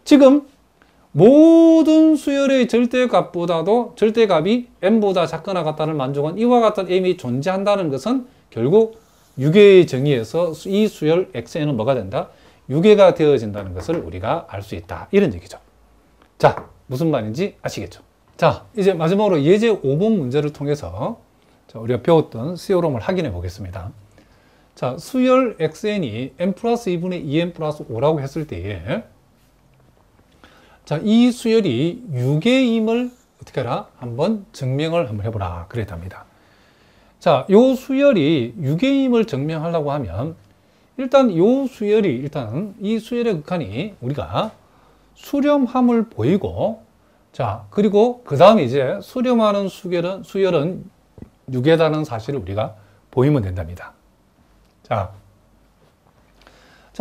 지금 모든 수열의 절대값이 m보다 작거나 같다는 만족은 이와 같은 m이 존재한다는 것은 결국 유계의 정의에서 이 수열 xn은 뭐가 된다? 유계가 되어진다는 것을 우리가 알 수 있다. 이런 얘기죠. 자, 무슨 말인지 아시겠죠? 자, 이제 마지막으로 예제 5번 문제를 통해서 우리가 배웠던 수열음을 확인해 보겠습니다. 자, 수열 xn이 n 플러스 2분의 2n 플러스 5라고 했을 때에 자, 이 수열이 유계임을 어떻게 해라? 한번 증명을 한번 해보라. 그랬답니다. 자, 요 수열이 유계임을 증명하려고 하면 일단 이 수열의 극한이 우리가 수렴함을 보이고 자, 그리고 그 다음에 이제 수렴하는 수열은 유계다는 사실을 우리가 보이면 된답니다. 자,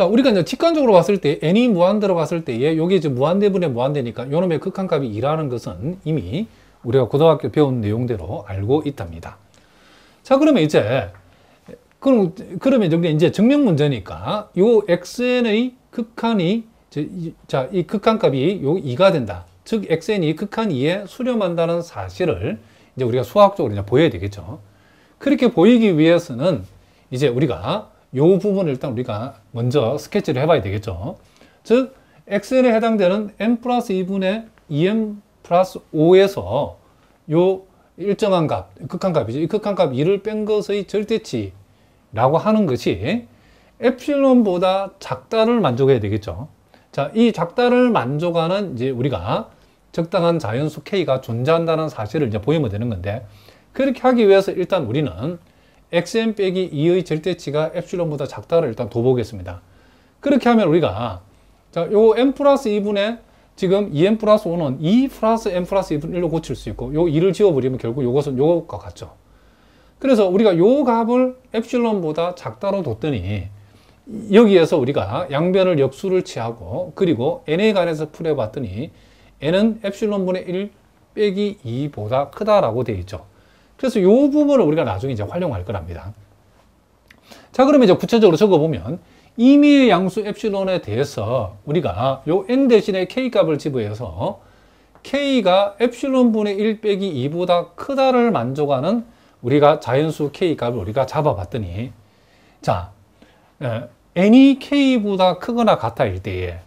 우리가 이제 직관적으로 봤을 때 n이 무한대로 봤을 때에 여기 이제 무한대분의 무한대니까 요놈의 극한값이 2라는 것은 이미 우리가 고등학교 배운 내용대로 알고 있답니다. 자, 그러면 이제 이제 증명 문제니까 요 xn의 극한이 자, 이 극한값이 요 2가 된다. 즉 xn이 극한 2에 수렴한다는 사실을 이제 우리가 수학적으로 이제 보여야 되겠죠. 그렇게 보이기 위해서는 이제 우리가 요 부분을 일단 우리가 먼저 스케치를 해봐야 되겠죠. 즉, xn에 해당되는 n 플러스 2분의 2n 플러스 5에서 요 일정한 값, 극한값이죠. 이 극한값 2를 뺀 것의 절대치라고 하는 것이 에필론보다 작다를 만족해야 되겠죠. 자, 이 작다를 만족하는 이제 우리가 적당한 자연수 k가 존재한다는 사실을 이제 보이면 되는 건데, 그렇게 하기 위해서 일단 우리는 xn 빼기 2의 절대치가 엡실론보다 작다를 일단 둬보겠습니다. 그렇게 하면 우리가 자, 요 n 플러스 2분의 지금 2n 플러스 5는 2 플러스 n 플러스 2분의 1로 고칠 수 있고 요 2를 지워버리면 결국 요것은 요것과 같죠. 그래서 우리가 요 값을 엡실론보다 작다로 뒀더니 여기에서 우리가 양변을 역수를 취하고 그리고 n에 관해서 풀어봤더니 n은 엡실론분의 1 빼기 2보다 크다라고 되어 있죠. 그래서 이 부분을 우리가 나중에 이제 활용할 거랍니다. 자, 그러면 이제 구체적으로 적어보면 임의의 양수 엡실론에 대해서 우리가 요 n 대신에 k 값을 지부해서 k가 엡실론분의 1 빼기 2보다 크다를 만족하는 우리가 자연수 k 값을 우리가 잡아봤더니 자, n이 k보다 크거나 같아일 때에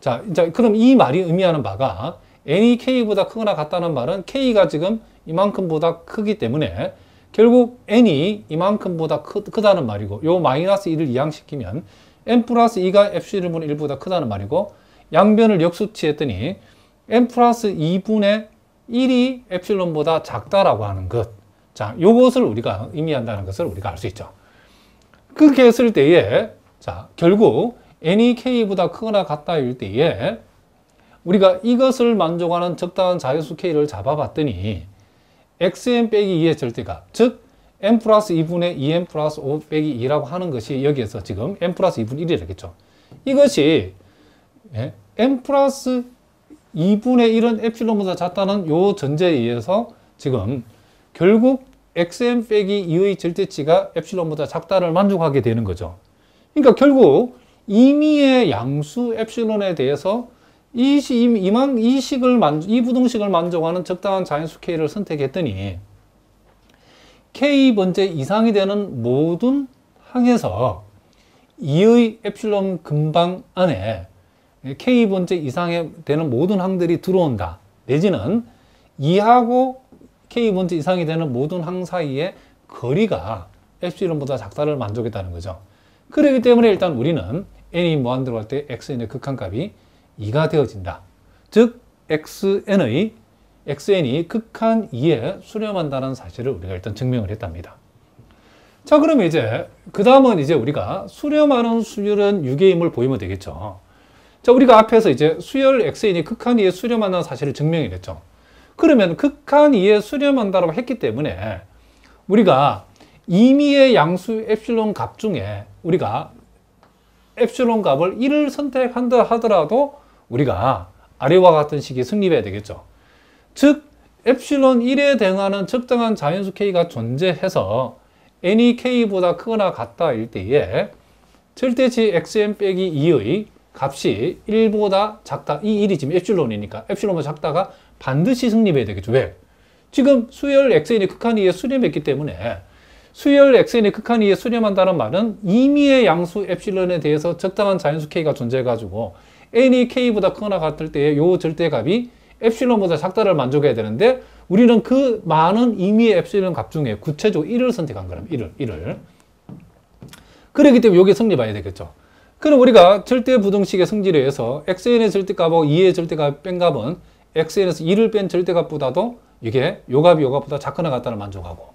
자, 이제 그럼 이 말이 의미하는 바가 n이 k보다 크거나 같다는 말은 k가 지금 이만큼보다 크기 때문에 결국 n이 이만큼보다 크다는 말이고 요 마이너스 1을 이항시키면 n 플러스 2가 엡실론분의 1보다 크다는 말이고 양변을 역수치했더니 n 플러스 2분의 1이 엡실론보다 작다라고 하는 것. 자, 요것을 우리가 의미한다는 것을 우리가 알 수 있죠. 그렇게 했을 때에 자, 결국 n이 k보다 크거나 같다일 때에 우리가 이것을 만족하는 적당한 자연수 k를 잡아봤더니 xn 빼기 2의 절대값, 즉 n 플러스 2분의 2n 플러스 5 빼기 2라고 하는 것이 여기에서 지금 n 플러스 2분의 1이라겠죠. 이것이 n 플러스 2분의 1은 엡실론보다 작다는 요 전제에 의해서 지금 결국 xn 빼기 2의 절대치가 엡실론보다 작다를 만족하게 되는 거죠. 그러니까 결국 임의의 양수 엡실론에 대해서 이 부등식을 만족하는 적당한 자연수 k를 선택했더니 k번째 이상이 되는 모든 항에서 2의 엡실론 근방 안에 k번째 이상이 되는 모든 항들이 들어온다. 내지는 2하고 k번째 이상이 되는 모든 항 사이의 거리가 엡실론보다 작다를 만족했다는 거죠. 그렇기 때문에 일단 우리는 n이 무한대로 갈 때 xn의 극한값이 2가 되어진다. 즉 xn이 극한 2에 수렴한다는 사실을 우리가 일단 증명을 했답니다. 자, 그러면 이제 그 다음은 이제 우리가 수렴하는 수열은 유계임을 보이면 되겠죠. 자, 우리가 앞에서 이제 수열 xn이 극한 2에 수렴한다는 사실을 증명을 했죠. 그러면 극한 2에 수렴한다고 했기 때문에 우리가 임의의 양수 엡실론 값 중에 우리가 엡실론 값을 1을 선택한다 하더라도 우리가 아래와 같은 식이 성립해야 되겠죠. 즉 엡실론 1에 대응하는 적당한 자연수 k가 존재해서 n이 k보다 크거나 같다일 때에 절대치 xn 빼기 2의 값이 1보다 작다. 이 1이 지금 엡실론이니까 엡실론보다 작다가 반드시 성립해야 되겠죠. 왜? 지금 수열 xn이 극한 2에 수렴했기 때문에 수열 xn이 극한 2에 수렴한다는 말은 임의의 양수 엡실론에 대해서 적당한 자연수 k가 존재해가지고 n이 k보다 크거나 같을 때의 요 절대값이 엡실론보다 작다를 만족해야 되는데 우리는 그 많은 임의의 엡실론 값 중에 구체적으로 1을 선택한 거랍니다. 1을. 그렇기 때문에 이게 성립해야 되겠죠. 그럼 우리가 절대 부등식의 성질에 의해서 xn의 절대값하고 2의 절대값 뺀 값은 xn에서 2를 뺀 절대값보다도 이게 요 값이 요 값보다 작거나 같다를 만족하고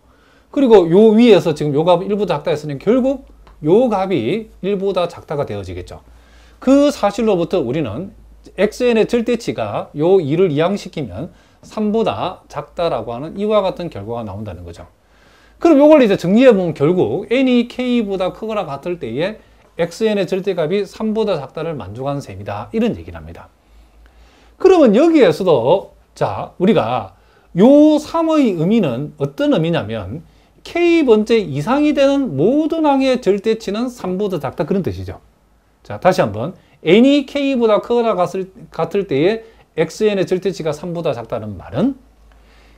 그리고 요 위에서 지금 요 값이 1보다 작다 했으니 결국 요 값이 1보다 작다가 되어지겠죠. 그 사실로부터 우리는 xn의 절대치가 요 2를 이항시키면 3보다 작다라고 하는 이와 같은 결과가 나온다는 거죠. 그럼 요걸 이제 정리해보면 결국 n이 k보다 크거나 같을 때에 xn의 절대값이 3보다 작다를 만족하는 셈이다. 이런 얘기를 합니다. 그러면 여기에서도 자 우리가 요 3의 의미는 어떤 의미냐면 k번째 이상이 되는 모든 항의 절대치는 3보다 작다 그런 뜻이죠. 자 다시 한번 n이 k보다 크거나 같을 때에 xn의 절대치가 3보다 작다는 말은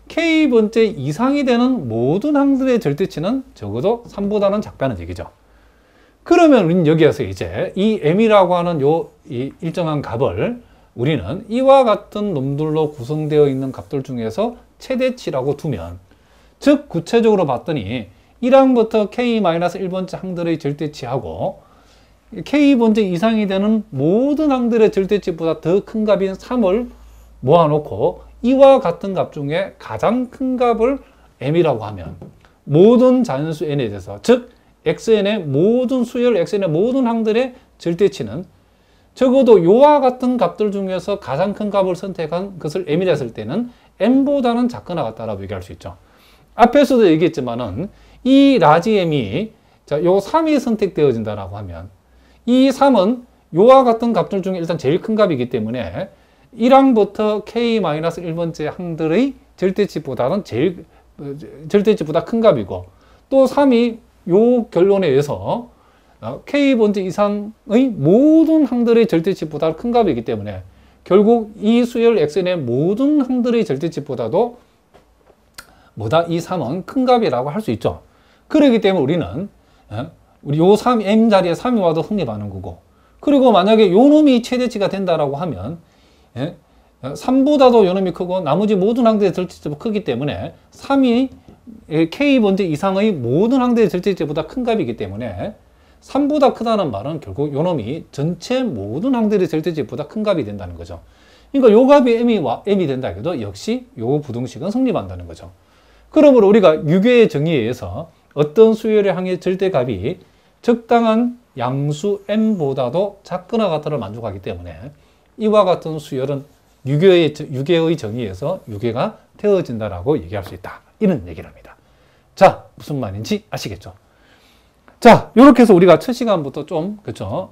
k번째 이상이 되는 모든 항들의 절대치는 적어도 3보다는 작다는 얘기죠. 그러면 우리는 여기에서 이제 이 m이라고 하는 이 일정한 값을 우리는 이와 같은 놈들로 구성되어 있는 값들 중에서 최대치라고 두면 즉 구체적으로 봤더니 1항부터 k-1번째 항들의 절대치하고 k번째 이상이 되는 모든 항들의 절대치보다 더 큰 값인 3을 모아놓고 이와 같은 값 중에 가장 큰 값을 m이라고 하면 모든 자연수 n에 대해서 즉 xn의 모든 수열 xn의 모든 항들의 절대치는 적어도 요와 같은 값들 중에서 가장 큰 값을 선택한 것을 m이라 했을 때는 m보다는 작거나 같다라고 얘기할 수 있죠. 앞에서도 얘기했지만은 이 라지 m이 자, 요 3이 선택되어진다라고 하면 이 3은 요와 같은 값들 중에 일단 제일 큰 값이기 때문에 1항부터 k-1번째 항들의 절대치보다는 절대치보다 큰 값이고 또 3이 요 결론에 의해서 k번째 이상의 모든 항들의 절대치보다 큰 값이기 때문에 결국 이 수열 xn의 모든 항들의 절대치보다도 뭐다? 이 3은 큰 값이라고 할 수 있죠. 그렇기 때문에 우리는 우리 요 3, m 자리에 3이 와도 성립하는 거고 그리고 만약에 요 놈이 최대치가 된다라고 하면 3보다도 요 놈이 크고 나머지 모든 항들의 절대치보다 크기 때문에 3이 k번째 이상의 모든 항들의 절대치보다 큰 값이기 때문에 3보다 크다는 말은 결국 요 놈이 전체 모든 항들의 절대치보다 큰 값이 된다는 거죠. 그러니까 요 값이 m이 된다 해도 역시 요 부등식은 성립한다는 거죠. 그러므로 우리가 유괴의 정의에 의해서 어떤 수열의 항의 절대값이 적당한 양수 m보다도 작거나 같다를 만족하기 때문에 이와 같은 수열은 유괴의 정의에서 유괴가 되어진다라고 얘기할 수 있다. 이런 얘기를 합니다. 자, 무슨 말인지 아시겠죠? 자, 이렇게 해서 우리가 첫 시간부터 좀, 그쵸?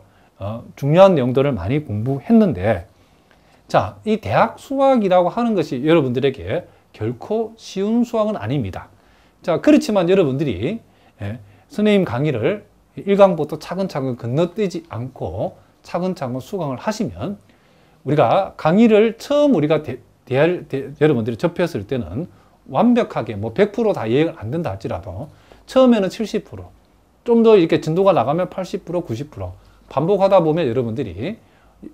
중요한 내용들을 많이 공부했는데, 자, 이 대학 수학이라고 하는 것이 여러분들에게 결코 쉬운 수학은 아닙니다. 자, 그렇지만 여러분들이 선생님 강의를 1강부터 차근차근 건너뛰지 않고 차근차근 수강을 하시면 우리가 강의를 처음 우리가 여러분들이 접했을 때는 완벽하게 뭐 100% 다 이해가 안 된다 할지라도 처음에는 70%, 좀 더 이렇게 진도가 나가면 80%, 90% 반복하다 보면 여러분들이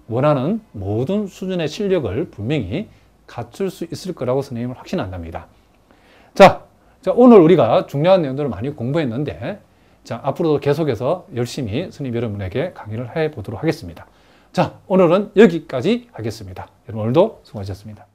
원하는 모든 수준의 실력을 분명히 갖출 수 있을 거라고 선생님은 확신한답니다. 자, 오늘 우리가 중요한 내용들을 많이 공부했는데 자, 앞으로도 계속해서 열심히 선생님 여러분에게 강의를 해 보도록 하겠습니다. 자, 오늘은 여기까지 하겠습니다. 여러분 오늘도 수고하셨습니다.